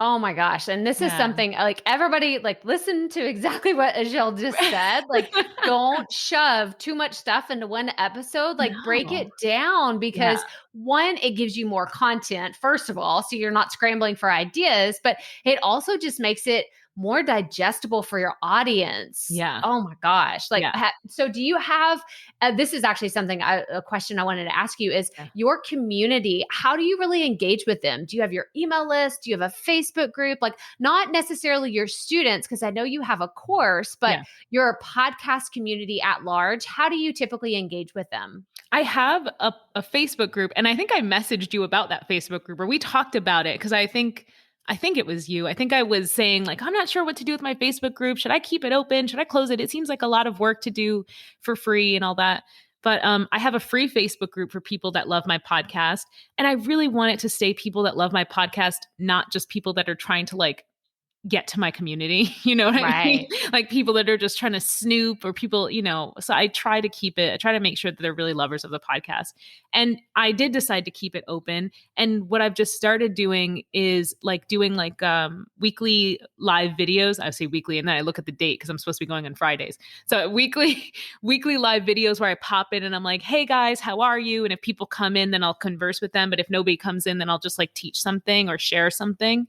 A: Oh my gosh. And this is
B: Yeah.
A: something like everybody like listen to exactly what Azhelle just said. Like don't shove too much stuff into one episode. Like break
B: No.
A: it down
B: Yeah.
A: because one, it gives you more content, first of all. So you're not scrambling for ideas, but it also just makes it more digestible for your audience.
B: Yeah.
A: Oh my gosh. Like,
B: Yeah.
A: so do you have, this is actually a question I wanted to ask you is
B: Yeah.
A: your community, how do you really engage with them? Do you have your email list? Do you have a Facebook group? Like not necessarily your students, because I know you have a course, but
B: Yeah.
A: your podcast community at large, how do you typically engage with them?
B: I have a Facebook group, and I think I messaged you about that Facebook group, or we talked about it because I think it was you. I think I was saying like, I'm not sure what to do with my Facebook group. Should I keep it open? Should I close it? It seems like a lot of work to do for free and all that. But I have a free Facebook group for people that love my podcast, and I really want it to stay people that love my podcast, not just people that are trying to like get to my community, you know what I mean?
A: Right.
B: Like people that are just trying to snoop, or people, so I try to make sure that they're really lovers of the podcast. And I did decide to keep it open. And what I've just started doing is like doing like weekly live videos. I say weekly and then I look at the date because I'm supposed to be going on Fridays. So weekly live videos where I pop in and I'm like, hey guys, how are you? And if people come in, then I'll converse with them. But if nobody comes in, then I'll just like teach something or share something.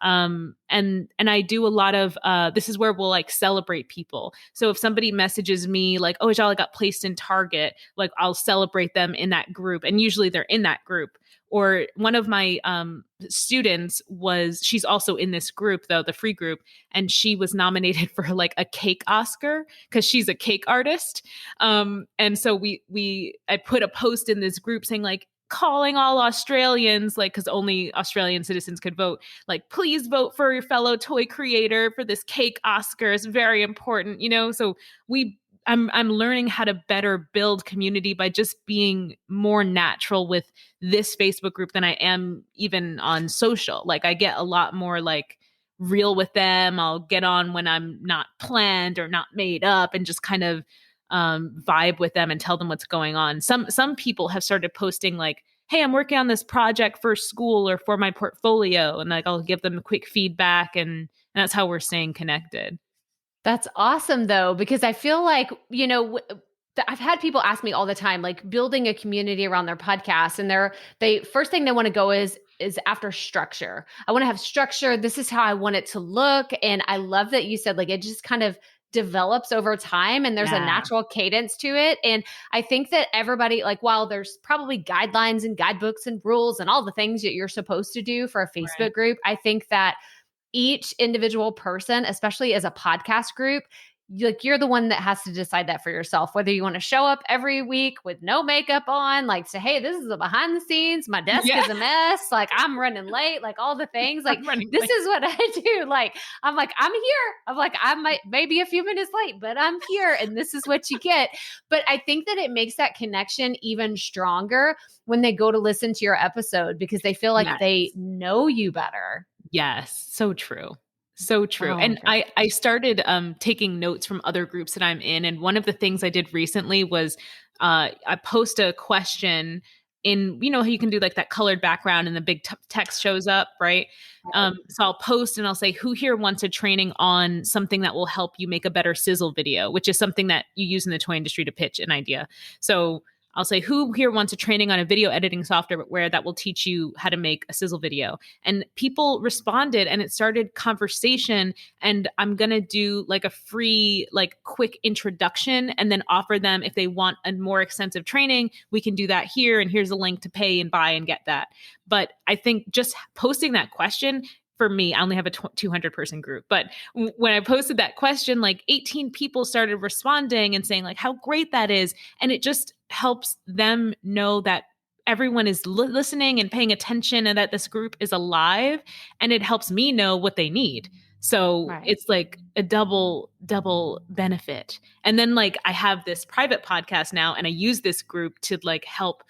B: And I do a lot of, this is where we'll like celebrate people. So if somebody messages me like, oh, Azhelle, I got placed in Target, like I'll celebrate them in that group. And usually they're in that group. Or one of my, students she's also in this group though, the free group. And she was nominated for like a cake Oscar because she's a cake artist. And so I put a post in this group saying like, calling all Australians, like, because only Australian citizens could vote, like, please vote for your fellow toy creator for this cake Oscar. It's very important, so I'm learning how to better build community by just being more natural with this Facebook group than I am even on social. Like I get a lot more like real with them. I'll get on when I'm not planned or not made up and just kind of vibe with them and tell them what's going on. Some people have started posting like, hey, I'm working on this project for school or for my portfolio. And like, I'll give them a quick feedback, and that's how we're staying connected.
A: That's awesome though, because I feel like, I've had people ask me all the time, like building a community around their podcast, and they first thing they want to go is after structure. I want to have structure. This is how I want it to look. And I love that you said like, it just kind of develops over time and there's a natural cadence to it. And I think that everybody, like, while there's probably guidelines and guidebooks and rules and all the things that you're supposed to do for a Facebook group, I think that each individual person, especially as a podcast group, you're the one that has to decide that for yourself, whether you want to show up every week with no makeup on, like say, hey, this is the behind the scenes. My desk is a mess. Like I'm running late, like all the things, like this is what I do. Like, I'm here. I'm like, I might maybe a few minutes late, but I'm here and this is what you get. But I think that it makes that connection even stronger when they go to listen to your episode because they feel like they know you better.
B: Yes. So true. So true.
A: Oh,
B: and I started taking notes from other groups that I'm in. And one of the things I did recently was I post a question in, you know, how you can do like that colored background and the big text shows up, right? So I'll post and I'll say, who here wants a training on something that will help you make a better sizzle video, which is something that you use in the toy industry to pitch an idea. So I'll say, who here wants a training on a video editing software that will teach you how to make a sizzle video? And people responded and it started conversation. And I'm going to do like a free, like quick introduction and then offer them if they want a more extensive training, we can do that here. And here's a link to pay and buy and get that. But I think just posting that question, for me, I only have a 200 person group, but when I posted that question, like 18 people started responding and saying like how great that is. And it just helps them know that everyone is listening and paying attention and that this group is alive, and it helps me know what they need. So it's like a double benefit. And then like I have this private podcast now and I use this group to like help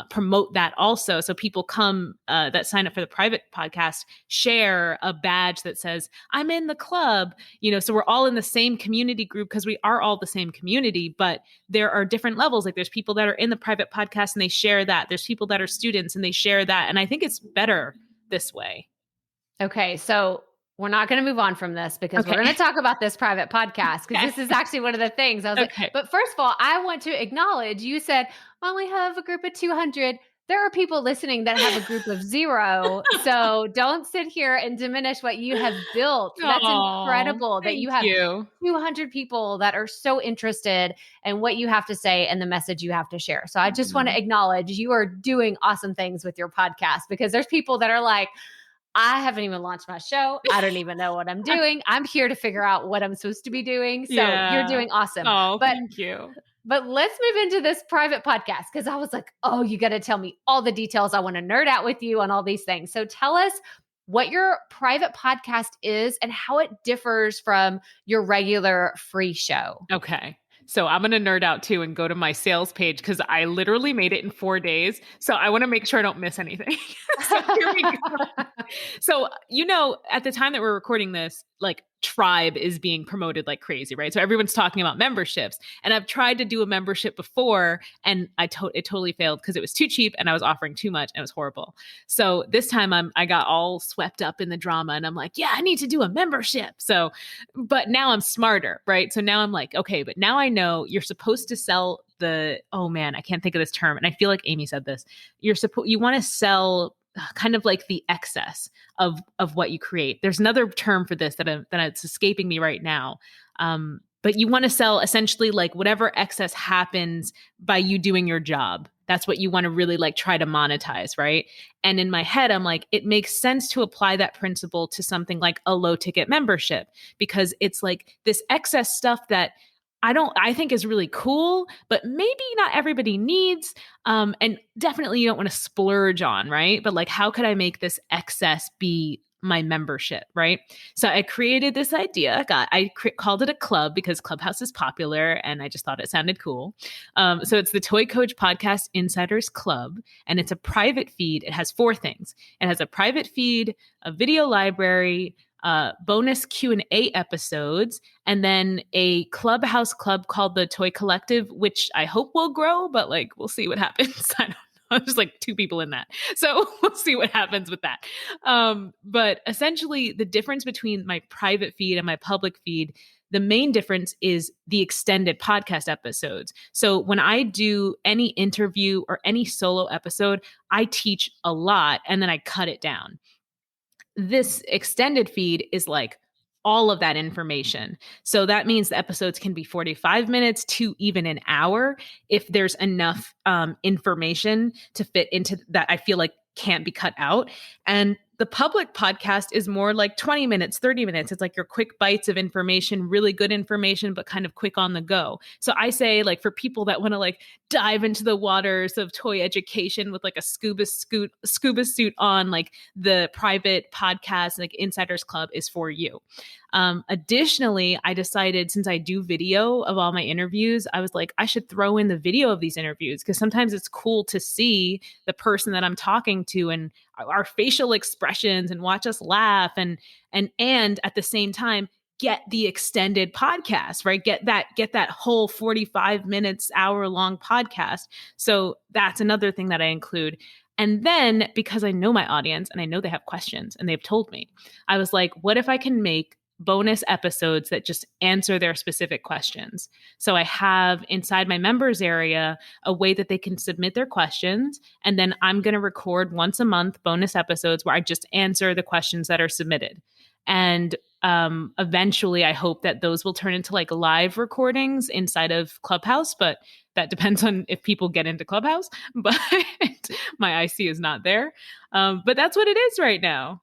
B: promote that also. So people come that sign up for the private podcast, share a badge that says, I'm in the club, you know, so we're all in the same community group because we are all the same community, but there are different levels. Like there's people that are in the private podcast and they share that. There's people that are students and they share that. And I think it's better this way.
A: Okay. So we're not going to move on from this because we're going to talk about this private podcast because this is actually one of the things I was like, but first of all, I want to acknowledge you said, well, we have a group of 200. There are people listening that have a group of 0. So don't sit here and diminish what you have built. That's incredible that you have 200 people that are so interested in what you have to say and the message you have to share. So I just want to acknowledge you are doing awesome things with your podcast because there's people that are like, I haven't even launched my show. I don't even know what I'm doing. I'm here to figure out what I'm supposed to be doing. So you're doing awesome.
B: Thank you.
A: But let's move into this private podcast because I was like, oh, you got to tell me all the details. I want to nerd out with you on all these things. So tell us what your private podcast is and how it differs from your regular free show.
B: Okay. So I'm going to nerd out too and go to my sales page because I literally made it in 4 days. So I want to make sure I don't miss anything. So here we go. So, you know, at the time that we're recording this, like Tribe is being promoted like crazy, right? So everyone's talking about memberships. And I've tried to do a membership before and it totally failed because it was too cheap and I was offering too much and it was horrible. So this time I got all swept up in the drama and I'm like, yeah, I need to do a membership. So, but now I'm smarter, right? So now I'm like, okay, but now I know you're supposed to sell oh man, I can't think of this term. And I feel like Amy said this. You want to sell kind of like the excess of what you create. There's another term for this that it's escaping me right now. But you want to sell essentially like whatever excess happens by you doing your job. That's what you want to really like try to monetize, right? And in my head, I'm like, it makes sense to apply that principle to something like a low ticket membership because it's like this excess stuff that I think is really cool, but maybe not everybody needs. And definitely you don't want to splurge on, right? But like, how could I make this excess be my membership, right? So I created this idea. Called it a club because Clubhouse is popular and I just thought it sounded cool. So it's the Toy Coach Podcast Insiders Club, and it's a private feed. It has 4 things. It has a private feed, a video library, bonus Q&A episodes, and then a Clubhouse club called the Toy Collective, which I hope will grow, but like, we'll see what happens. I don't know. There's like 2 people in that. So we'll see what happens with that. But essentially the difference between my private feed and my public feed, the main difference is the extended podcast episodes. So when I do any interview or any solo episode, I teach a lot and then I cut it down. This extended feed is like all of that information. So that means the episodes can be 45 minutes to even an hour if there's enough information to fit into that I feel like can't be cut out. And the public podcast is more like 20 minutes, 30 minutes. It's like your quick bites of information, really good information, but kind of quick on the go. So I say, like, for people that want to like dive into the waters of toy education with like a scuba suit on, like the private podcast, like Insiders Club is for you. Additionally, I decided, since I do video of all my interviews, I was like, I should throw in the video of these interviews, because sometimes it's cool to see the person that I'm talking to and our facial expressions and watch us laugh and at the same time get the extended podcast, right? Get that whole 45 minutes, hour long podcast. So that's another thing that I include. And then, because I know my audience and I know they have questions and they've told me, I was like, what if I can make bonus episodes that just answer their specific questions? So I have inside my members area a way that they can submit their questions. And then I'm going to record once a month bonus episodes where I just answer the questions that are submitted. And eventually I hope that those will turn into like live recordings inside of Clubhouse, but that depends on if people get into Clubhouse. But my IC is not there. But that's what it is right now.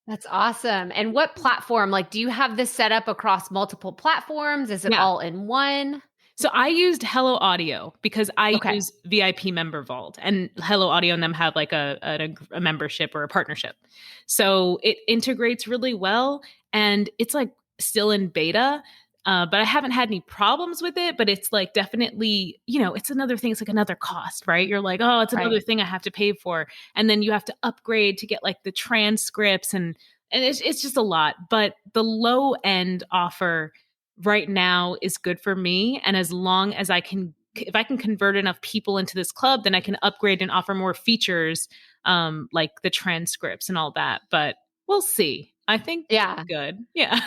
A: That's awesome. And what platform, like, do you have this set up across multiple platforms? Is it all in one?
B: So I used Hello Audio because I use VIP Member Vault, and Hello Audio and them have like a membership or a partnership. So it integrates really well, and it's like still in beta. But I haven't had any problems with it, but it's like definitely, it's another thing. It's like another cost, right? You're like, oh, it's another thing I have to pay for. And then you have to upgrade to get like the transcripts and it's just a lot. But the low end offer right now is good for me. And as long as if I can convert enough people into this club, then I can upgrade and offer more features, like the transcripts and all that. But we'll see. I think it's good. Yeah.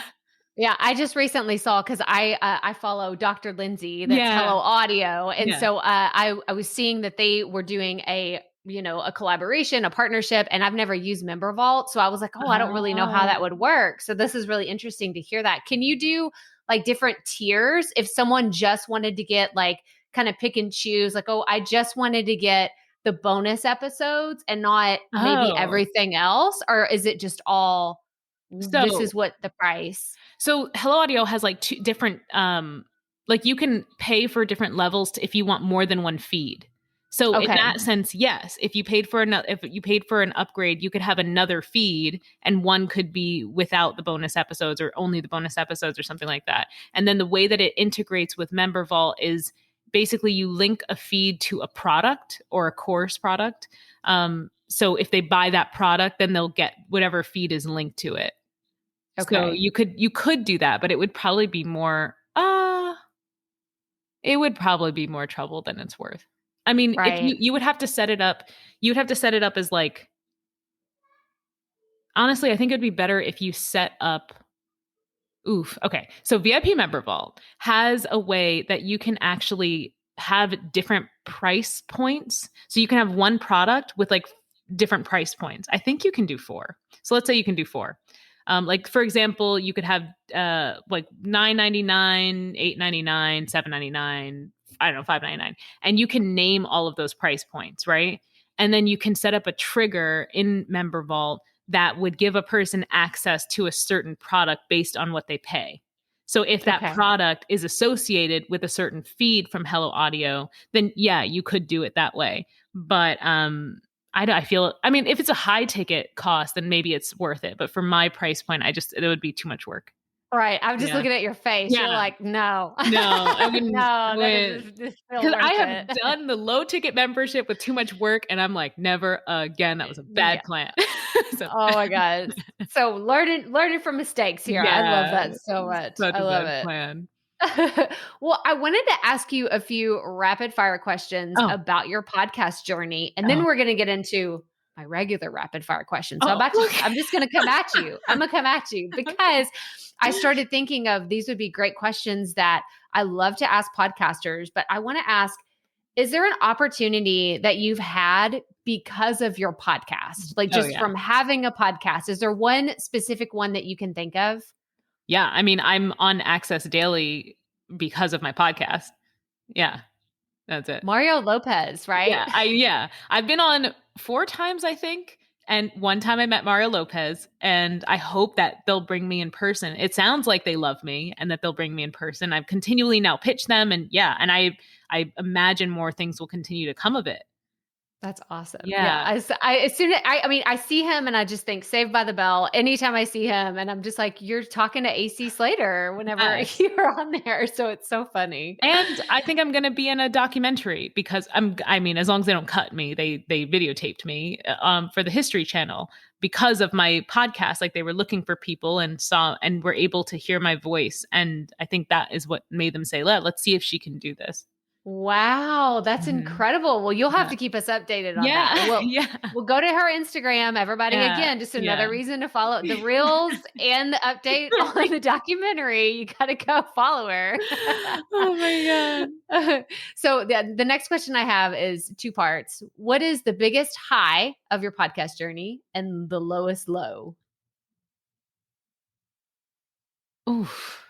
A: Yeah, I just recently saw, because I follow Dr. Lindsay, that's Hello Audio, and so I was seeing that they were doing a collaboration, a partnership, and I've never used Member Vault, so I was like, I don't really know how that would work. So this is really interesting to hear that. Can you do like different tiers if someone just wanted to get like kind of pick and choose, like, I just wanted to get the bonus episodes and not maybe everything else, or is it just all? So, this is what the price.
B: So Hello Audio has like two different, like you can pay for different levels if you want more than one feed. So in that sense, yes, if you paid for an upgrade, you could have another feed, and one could be without the bonus episodes or only the bonus episodes or something like that. And then the way that it integrates with Member Vault is basically you link a feed to a product or a course product. So if they buy that product, then they'll get whatever feed is linked to it. Okay. So you could do that, but it would probably be more trouble than it's worth. I mean, if you would have to set it up, as like, honestly, I think it'd be better if you set up. Okay. So VIP Member Vault has a way that you can actually have different price points. So you can have one product with like different price points. I think you can do 4. So let's say you can do 4. Like, for example, you could have like $9.99, $8.99, $7.99, I don't know, $5.99, and you can name all of those price points, right? And then you can set up a trigger in Member Vault that would give a person access to a certain product based on what they pay. So if that product is associated with a certain feed from Hello Audio, then you could do it that way. But I feel, if it's a high ticket cost, then maybe it's worth it. But for my price point, it would be too much work.
A: Right. I'm just looking at your face. You're like, no.
B: I wouldn't.
A: No,
B: because I have done the low ticket membership with too much work, and I'm like, never again. That was a bad plan.
A: Oh my God. So learning from mistakes here. I love that so much.
B: Such
A: I love
B: a
A: it.
B: Plan.
A: Well, I wanted to ask you a few rapid fire questions about your podcast journey, and then we're going to get into my regular rapid fire questions. So I'm just going to come at you. I'm going to come at you because I started thinking of these would be great questions that I love to ask podcasters, but I want to ask, is there an opportunity that you've had because of your podcast? Like just from having a podcast, is there one specific one that you can think of?
B: Yeah. I'm on Access Daily because of my podcast. Yeah. That's it.
A: Mario Lopez, right?
B: Yeah. I've been on 4 times, I think. And one time I met Mario Lopez, and I hope that they'll bring me in person. It sounds like they love me and that they'll bring me in person. I've continually now pitched them, and and I imagine more things will continue to come of it.
A: That's awesome. Yeah.
B: Yeah.
A: As soon as I mean, I see him and I just think Saved by the Bell anytime I see him. And I'm just like, you're talking to AC Slater whenever
B: Yes.
A: you're on there. So it's so funny.
B: And I think I'm going to be in a documentary because I mean, as long as they don't cut me, they videotaped me for the History Channel because of my podcast. Like they were looking for people and saw and were able to hear my voice. And I think that is what made them say, let's see if she can do this.
A: Wow, that's incredible. Well, you'll have to keep us updated on that. We'll go to her Instagram. Everybody, again, just another reason to follow the reels and the update on the documentary. You got to go follow her.
B: Oh my
A: God. So the next question I have is 2 parts. What is the biggest high of your podcast journey and the lowest low?
B: Oof.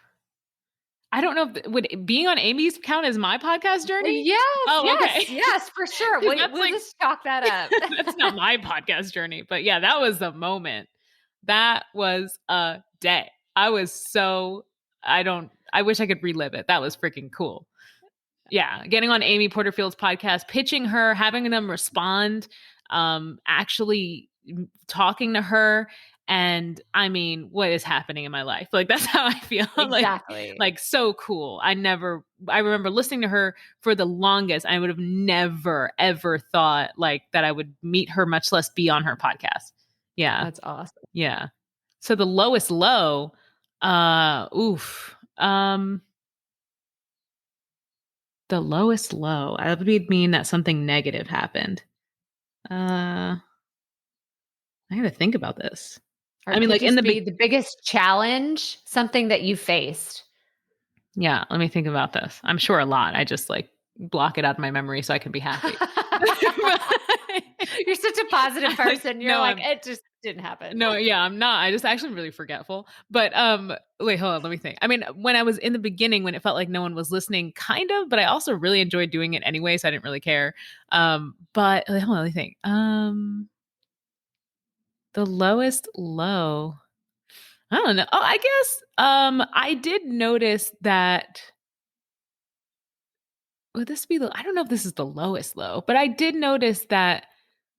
B: I don't know if would being on Amy's count as my podcast journey?
A: Yes.
B: Oh, okay.
A: Yes, for sure. We'll just chalk that up.
B: That's not my podcast journey, but yeah, that was the moment. That was a day. I wish I could relive it. That was freaking cool. Yeah. Getting on Amy Porterfield's podcast, pitching her, having them respond, actually talking to her. And I mean, what is happening in my life? Like, that's how I feel.
A: Exactly.
B: Like so cool. I remember listening to her for the longest. I would have never, ever thought like that I would meet her, much less be on her podcast. Yeah.
A: That's awesome.
B: Yeah. So the lowest low, the lowest low, that would mean that something negative happened. I got to think about this.
A: Or I mean, like in the biggest challenge, something that you faced.
B: Yeah, let me think about this. I'm sure a lot. I just like block it out of my memory so I can be happy.
A: You're such a positive person. You're it just didn't happen.
B: No, yeah, I'm not. I just actually am really forgetful. But wait, hold on, let me think. I mean, when I was in the beginning, when it felt like no one was listening, kind of, but I also really enjoyed doing it anyway, so I didn't really care. But hold on, let me think. The lowest low. I don't know. Oh, I guess I did notice that. Would this be I don't know if this is the lowest low, but I did notice that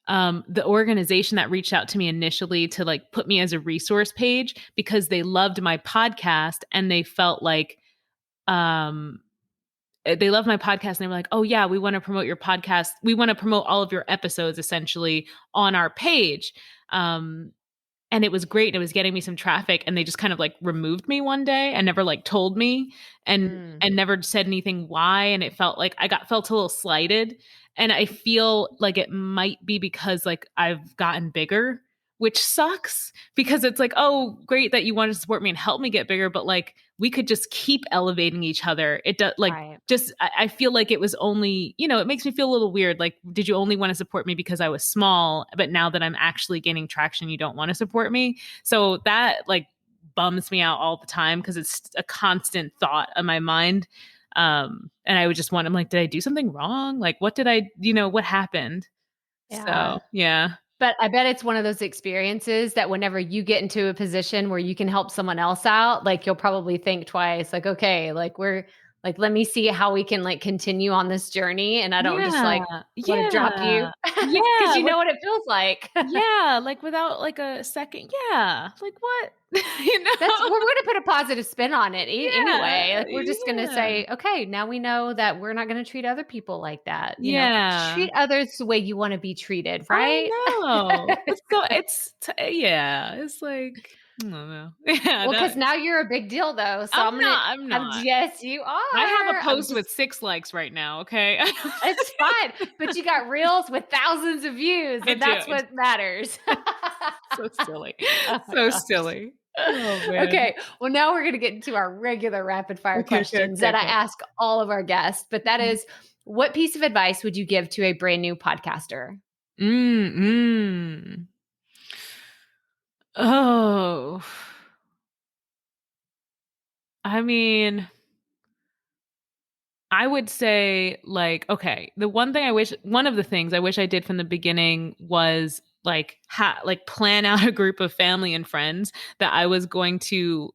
B: the organization that reached out to me initially to like put me as a resource page because they loved my podcast and they felt like they loved my podcast and they were like, oh yeah, we want to promote your podcast. We want to promote all of your episodes essentially on our page. And it was great. And it was getting me some traffic. And they just kind of like removed me one day and never like told me and never said anything why. And it felt like I felt a little slighted. And I feel like it might be because like I've gotten bigger, which sucks because it's like, oh, great that you want to support me and help me get bigger. But like, we could just keep elevating each other. It does like I feel like it was only, it makes me feel a little weird. Like, did you only want to support me because I was small? But now that I'm actually gaining traction, you don't want to support me. So that like bums me out all the time because it's a constant thought on my mind. And I would just I'm like, did I do something wrong? Like, what did I, what happened?
A: Yeah.
B: So, yeah.
A: But I bet it's one of those experiences that whenever you get into a position where you can help someone else out, like you'll probably think twice, like, okay, like let me see how we can like continue on this journey. And I don't just like want to drop you.
B: Yeah.
A: Because you know what it feels like.
B: Yeah. Like without like a second. Yeah. Like what?
A: We're going to put a positive spin on it anyway. Like we're just going to say, okay, now we know that we're not going to treat other people like that. You know, treat others the way you want to be treated, right?
B: I know. It's like, I don't know. Yeah,
A: well, because now you're a big deal, though. So I'm not. Yes, you are.
B: I have a post with 6 likes right now. Okay,
A: it's fine, but you got reels with thousands of views, and that's what matters.
B: So silly, so silly. Oh, man.
A: Okay, well, now we're going to get into our regular rapid fire questions that I ask all of our guests. But that is, what piece of advice would you give to a brand new podcaster?
B: Oh, I mean, I would say like, okay, one of the things I wish I did from the beginning was like plan out a group of family and friends that I was going to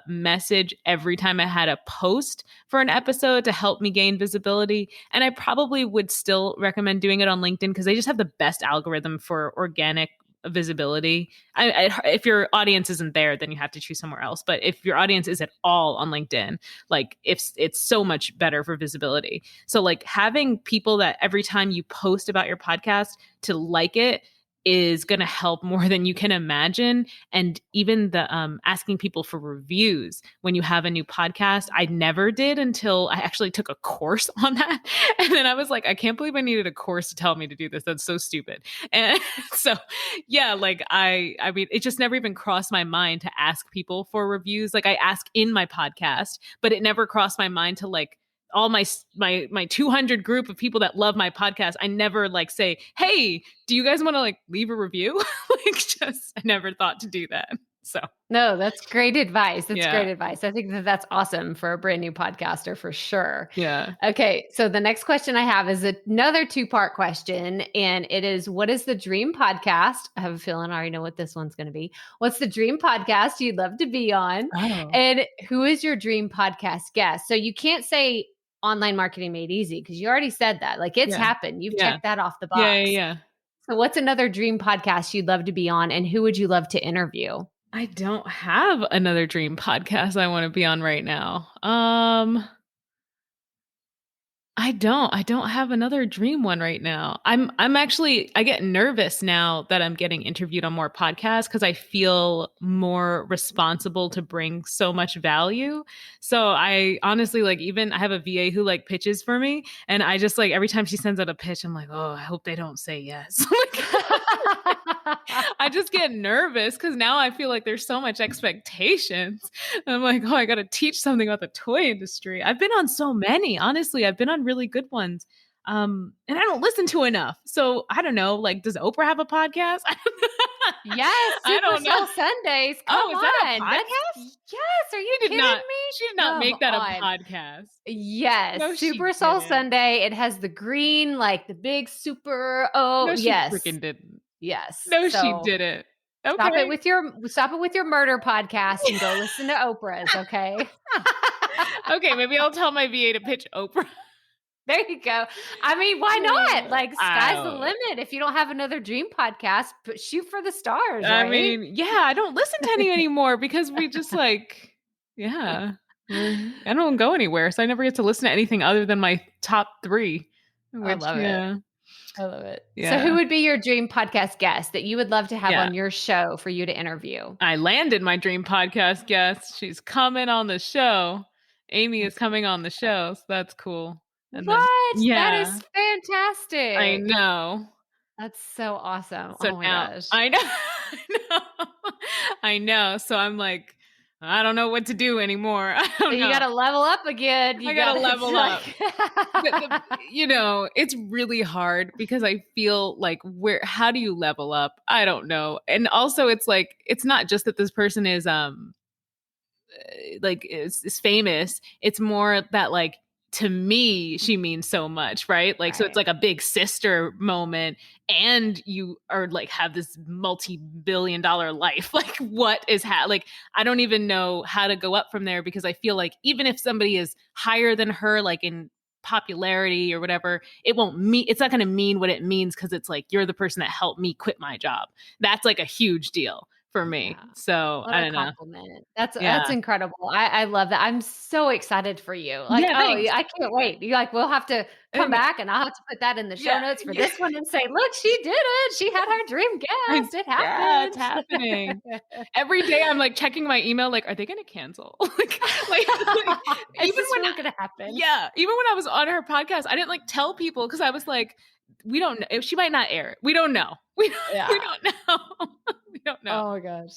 B: message every time I had a post for an episode to help me gain visibility. And I probably would still recommend doing it on LinkedIn because they just have the best algorithm for organic visibility. If your audience isn't there, then you have to choose somewhere else. But if your audience is at all on LinkedIn, like it's so much better for visibility. So like having people that every time you post about your podcast to like it is going to help more than you can imagine. And even the asking people for reviews when you have a new podcast, I never did until I actually took a course on that. And then I was like, I can't believe I needed a course to tell me to do this. That's so stupid. And so, yeah, like I mean, it just never even crossed my mind to ask people for reviews. Like I ask in my podcast, but it never crossed my mind to like, all my 200 group of people that love my podcast, I never like say, hey, do you guys want to like leave a review? I never thought to do that. So
A: no, that's great advice. That's
B: Yeah.
A: great advice. I think that that's awesome for a brand new podcaster for sure.
B: Yeah.
A: Okay. So the next question I have is another 2-part question. And it is, what is the dream podcast? I have a feeling I already know what this one's going to be. What's the dream podcast you'd love to be on?
B: Oh.
A: And who is your dream podcast guest? So you can't say Online Marketing Made Easy because you already said that. Like it's happened. You've checked that off the box.
B: Yeah.
A: So what's another dream podcast you'd love to be on? And who would you love to interview?
B: I don't have another dream podcast I want to be on right now. I don't have another dream one right now. I'm actually, I get nervous now that I'm getting interviewed on more podcasts because I feel more responsible to bring so much value. So I honestly like, even I have a VA who like pitches for me, and I just like every time she sends out a pitch, I'm like, oh, I hope they don't say yes. I just get nervous because now I feel like there's so much expectations. I'm like, oh, I got to teach something about the toy industry. I've been on so many, honestly. I've been on really good ones. And I don't listen to enough. So I don't know, like, does Oprah have a podcast?
A: Yes,
B: I don't know.
A: Sundays. Come
B: is that a
A: on.
B: podcast?
A: Yes, are you kidding me?
B: She did not make that a podcast.
A: Yes,
B: No, she
A: Super Soul
B: didn't.
A: Sunday. It has the green, like the big super. Oh,
B: No, she
A: yes,
B: freaking didn't.
A: yes.
B: No,
A: So
B: she didn't. Okay.
A: Stop it with your murder podcast and go listen to Oprah's. Okay.
B: Okay, maybe I'll tell my VA to pitch Oprah.
A: There you go. I mean, why not? Like, sky's the limit. If you don't have another dream podcast, shoot for the stars.
B: I
A: right?
B: mean, yeah, I don't listen to any anymore because we just like, yeah, I don't go anywhere. So I never get to listen to anything other than my top 3.
A: I love it. I love it.
B: Yeah.
A: So who would be your dream podcast guest that you would love to have
B: Yeah.
A: on your show for you to interview?
B: I landed my dream podcast guest. She's coming on the show. Amy is coming on the show. So that's cool. And
A: What?
B: Then,
A: That is fantastic.
B: I know.
A: That's so awesome.
B: So
A: oh my
B: now,
A: gosh.
B: I know. I know. So I'm like, I don't know what to do anymore. I don't know.
A: You got to level up again.
B: I got to level up. But it's really hard because I feel like how do you level up? I don't know. And also it's like, it's not just that this person is, like is famous. It's more that like, to me, she means so much, right? Like, so it's like a big sister moment, and you are like, have this multi-billion-dollar life. Like, what is like, I don't even know how to go up from there because I feel like even if somebody is higher than her, like in popularity or whatever, it's not going to mean what it means because it's like, you're the person that helped me quit my job. That's like a huge deal for me.
A: Yeah.
B: So
A: What
B: I
A: a
B: don't know.
A: compliment. That's incredible. I love that. I'm so excited for you. Like,
B: thanks.
A: I can't wait. You like, we'll have to come back and I'll have to put that in the show notes for this one and say, look, she did it. She had her dream guest. It happened.
B: Yeah, it's happening. Every day I'm like checking my email, like, are they going to cancel? like
A: even when it's going to happen.
B: Yeah. Even when I was on her podcast, I didn't like tell people because I was like, we don't know. She might not air it. We don't know. We don't know. We don't know.
A: Oh my gosh.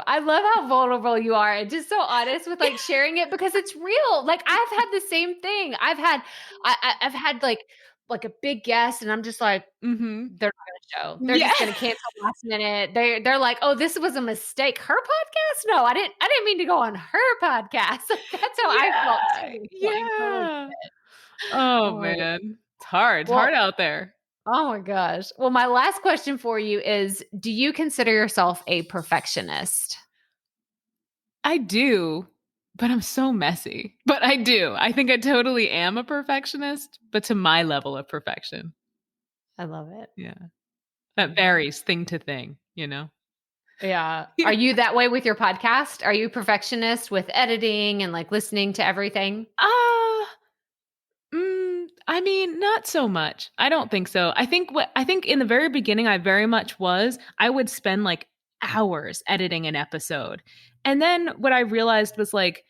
A: I love how vulnerable you are and just so honest with like sharing it because it's real. Like I've had the same thing. I've had like a big guest and I'm just like, they're not going to show. They're just going to cancel last minute. They're like, oh, this was a mistake. Her podcast? No, I didn't mean to go on her podcast. That's how I felt too.
B: Yeah. Oh man. It's hard. It's hard out there.
A: Oh my gosh. Well, my last question for you is, do you consider yourself a perfectionist?
B: I do, but I'm so messy. But I do. I think I totally am a perfectionist, but to my level of perfection.
A: I love it.
B: Yeah. That varies thing to thing,
A: Yeah. Are you that way with your podcast? Are you a perfectionist with editing and like listening to everything?
B: Uh, I mean, not so much. I don't think so. I think in the very beginning, I very much was. I would spend like hours editing an episode. And then what I realized was like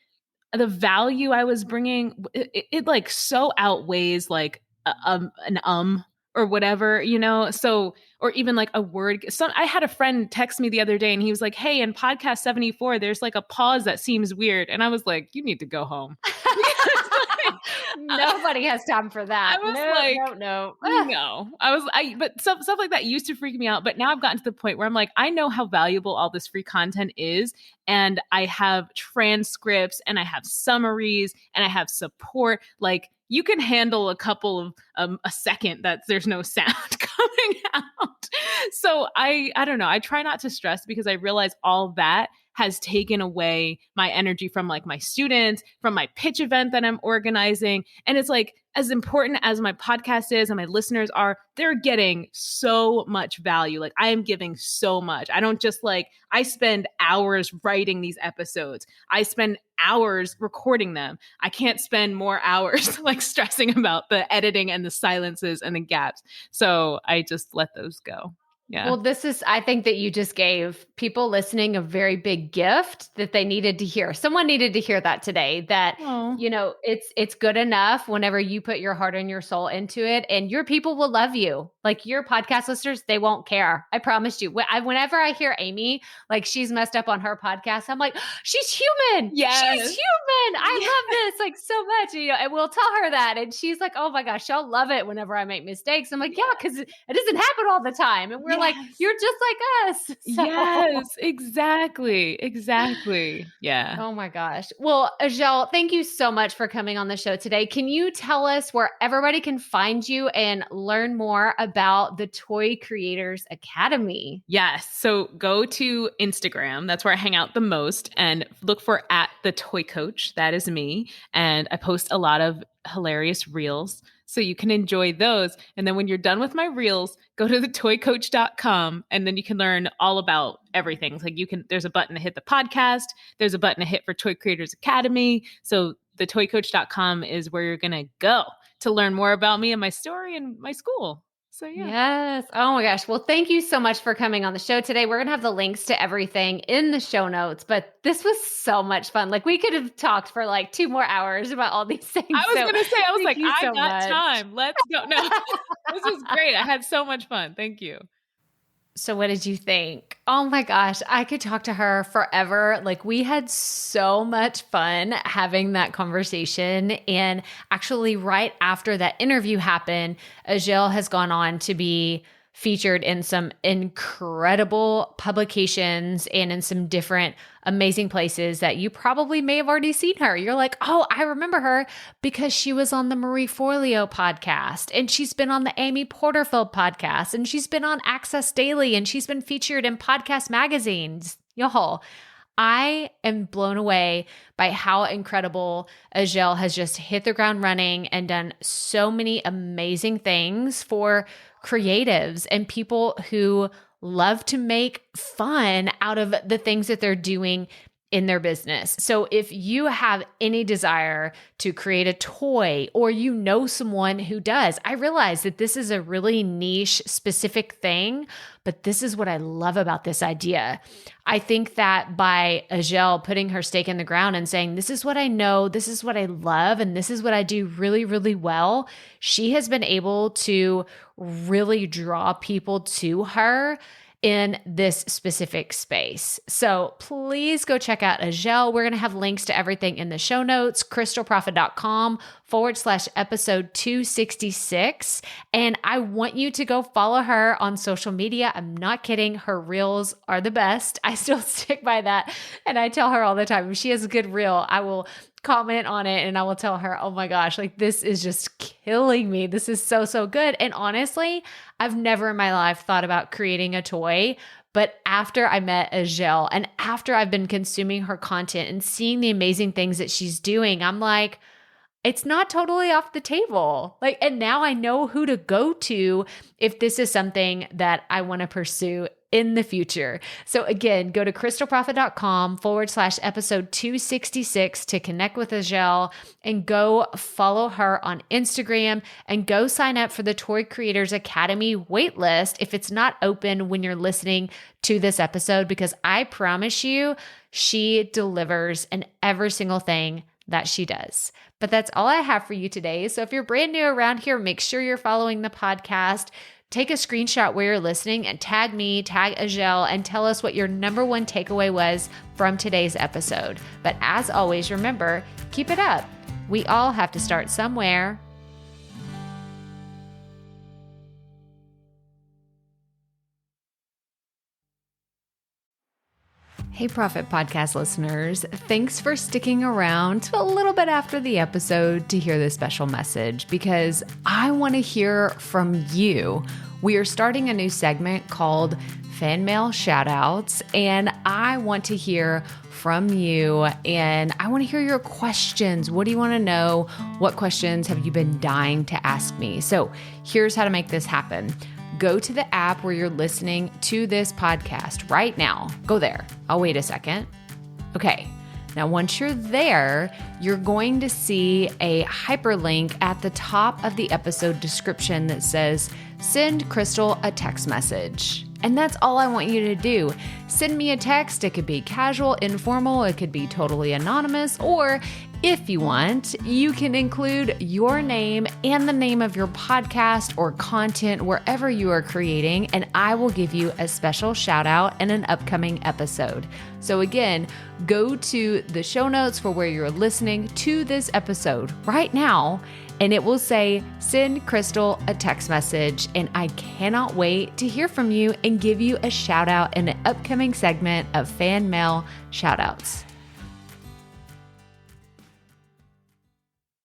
B: the value I was bringing, it like so outweighs like an or whatever, So, or even like a word. So I had a friend text me the other day and he was like, "Hey, in podcast 74, there's like a pause that seems weird." And I was like, "You need to go home."
A: Nobody has time for
B: I
A: that.
B: was
A: No,
B: like,
A: no, no.
B: no. But stuff like that used to freak me out. But now I've gotten to the point where I'm like, I know how valuable all this free content is. And I have transcripts and I have summaries and I have support. Like, you can handle a couple of a second that there's no sound coming out. So I don't know. I try not to stress because I realize all that has taken away my energy from like my students, from my pitch event that I'm organizing. And it's like, as important as my podcast is and my listeners are, they're getting so much value. Like, I am giving so much. I don't just like, I spend hours writing these episodes. I spend hours recording them. I can't spend more hours like stressing about the editing and the silences and the gaps. So I just let those go. Yeah.
A: Well, I think that you just gave people listening a very big gift that they needed to hear. Someone needed to hear that today, that,
B: Oh.
A: it's good enough whenever you put your heart and your soul into it, and your people will love you. Like, your podcast listeners, they won't care. I promise you. Whenever I hear Amy, like, she's messed up on her podcast, I'm like, she's human.
B: Yes.
A: She's human. I love this like so much. And we'll tell her that. And she's like, oh my gosh, she'll love it whenever I make mistakes. I'm like, yeah, because it doesn't happen all the time. And we're like, you're just like us. So.
B: Yes, exactly. Yeah.
A: Oh my gosh. Well, Azhelle, thank you so much for coming on the show today. Can you tell us where everybody can find you and learn more about the Toy Creators Academy?
B: Yes. So go to Instagram. That's where I hang out the most, and look for @TheToyCoach. That is me. And I post a lot of hilarious reels, so you can enjoy those. And then when you're done with my reels, go to thetoycoach.com, and then you can learn all about everything. Like, there's a button to hit the podcast. There's a button to hit for Toy Creators Academy. So thetoycoach.com is where you're going to go to learn more about me and my story and my school. So yeah.
A: Yes. Oh my gosh. Well, thank you so much for coming on the show today. We're going to have the links to everything in the show notes, but this was so much fun. Like, we could have talked for like 2 more hours about all these things.
B: I was going to say, I was like, I
A: so
B: got
A: much.
B: time. Let's go. No, this was great. I had so much fun. Thank you.
A: So what did you think? Oh my gosh, I could talk to her forever. Like, we had so much fun having that conversation. And actually, right after that interview happened, Azhelle has gone on to be featured in some incredible publications and in some different amazing places that you probably may have already seen her. You're like, oh, I remember her because she was on the Marie Forleo podcast, and she's been on the Amy Porterfield podcast, and she's been on Access Daily, and she's been featured in podcast magazines. Y'all, I am blown away by how incredible Azhelle has just hit the ground running and done so many amazing things for creatives and people who love to make fun out of the things that they're doing in their business. So if you have any desire to create a toy, or you know someone who does, I realize that this is a really niche specific thing, but this is what I love about this idea. I think that by Azhelle putting her stake in the ground and saying, this is what I know, this is what I love, and this is what I do really, really well, she has been able to really draw people to her in this specific space. So please go check out Azhelle. We're going to have links to everything in the show notes, crystalprofit.com /episode 266. And I want you to go follow her on social media. I'm not kidding. Her reels are the best. I still stick by that. And I tell her all the time, if she has a good reel, I will comment on it and I will tell her, oh my gosh, like this is just killing me. This is so, so good. And honestly, I've never in my life thought about creating a toy. But after I met Azhelle and after I've been consuming her content and seeing the amazing things that she's doing, I'm like, it's not totally off the table. Like, and now I know who to go to if this is something that I want to pursue in the future. So again, go to crystalprofit.com /episode 266 to connect with Azhelle and go follow her on Instagram and go sign up for the Toy Creators Academy waitlist if it's not open when you're listening to this episode, because I promise you, she delivers in every single thing that she does. But that's all I have for you today. So if you're brand new around here, make sure you're following the podcast. Take a screenshot where you're listening and tag me, tag Azhelle, and tell us what your number one takeaway was from today's episode. But as always, remember, keep it up. We all have to start somewhere. Hey, Profit Podcast listeners. Thanks for sticking around to a little bit after the episode to hear this special message, because I want to hear from you. We are starting a new segment called Fan Mail Shoutouts, and I want to hear from you, and I want to hear your questions. What do you want to know? What questions have you been dying to ask me? So here's how to make this happen. Go to the app where you're listening to this podcast right now. Go there. I'll wait a second. Okay. Now, once you're there, you're going to see a hyperlink at the top of the episode description that says, send Crystal a text message. And that's all I want you to do. Send me a text. It could be casual, informal. It could be totally anonymous. Or if you want, you can include your name and the name of your podcast or content wherever you are creating, and I will give you a special shout out in an upcoming episode. So again, go to the show notes for where you're listening to this episode right now, and it will say, send Crystal a text message. And I cannot wait to hear from you and give you a shout out in an upcoming segment of Fan Mail Shoutouts.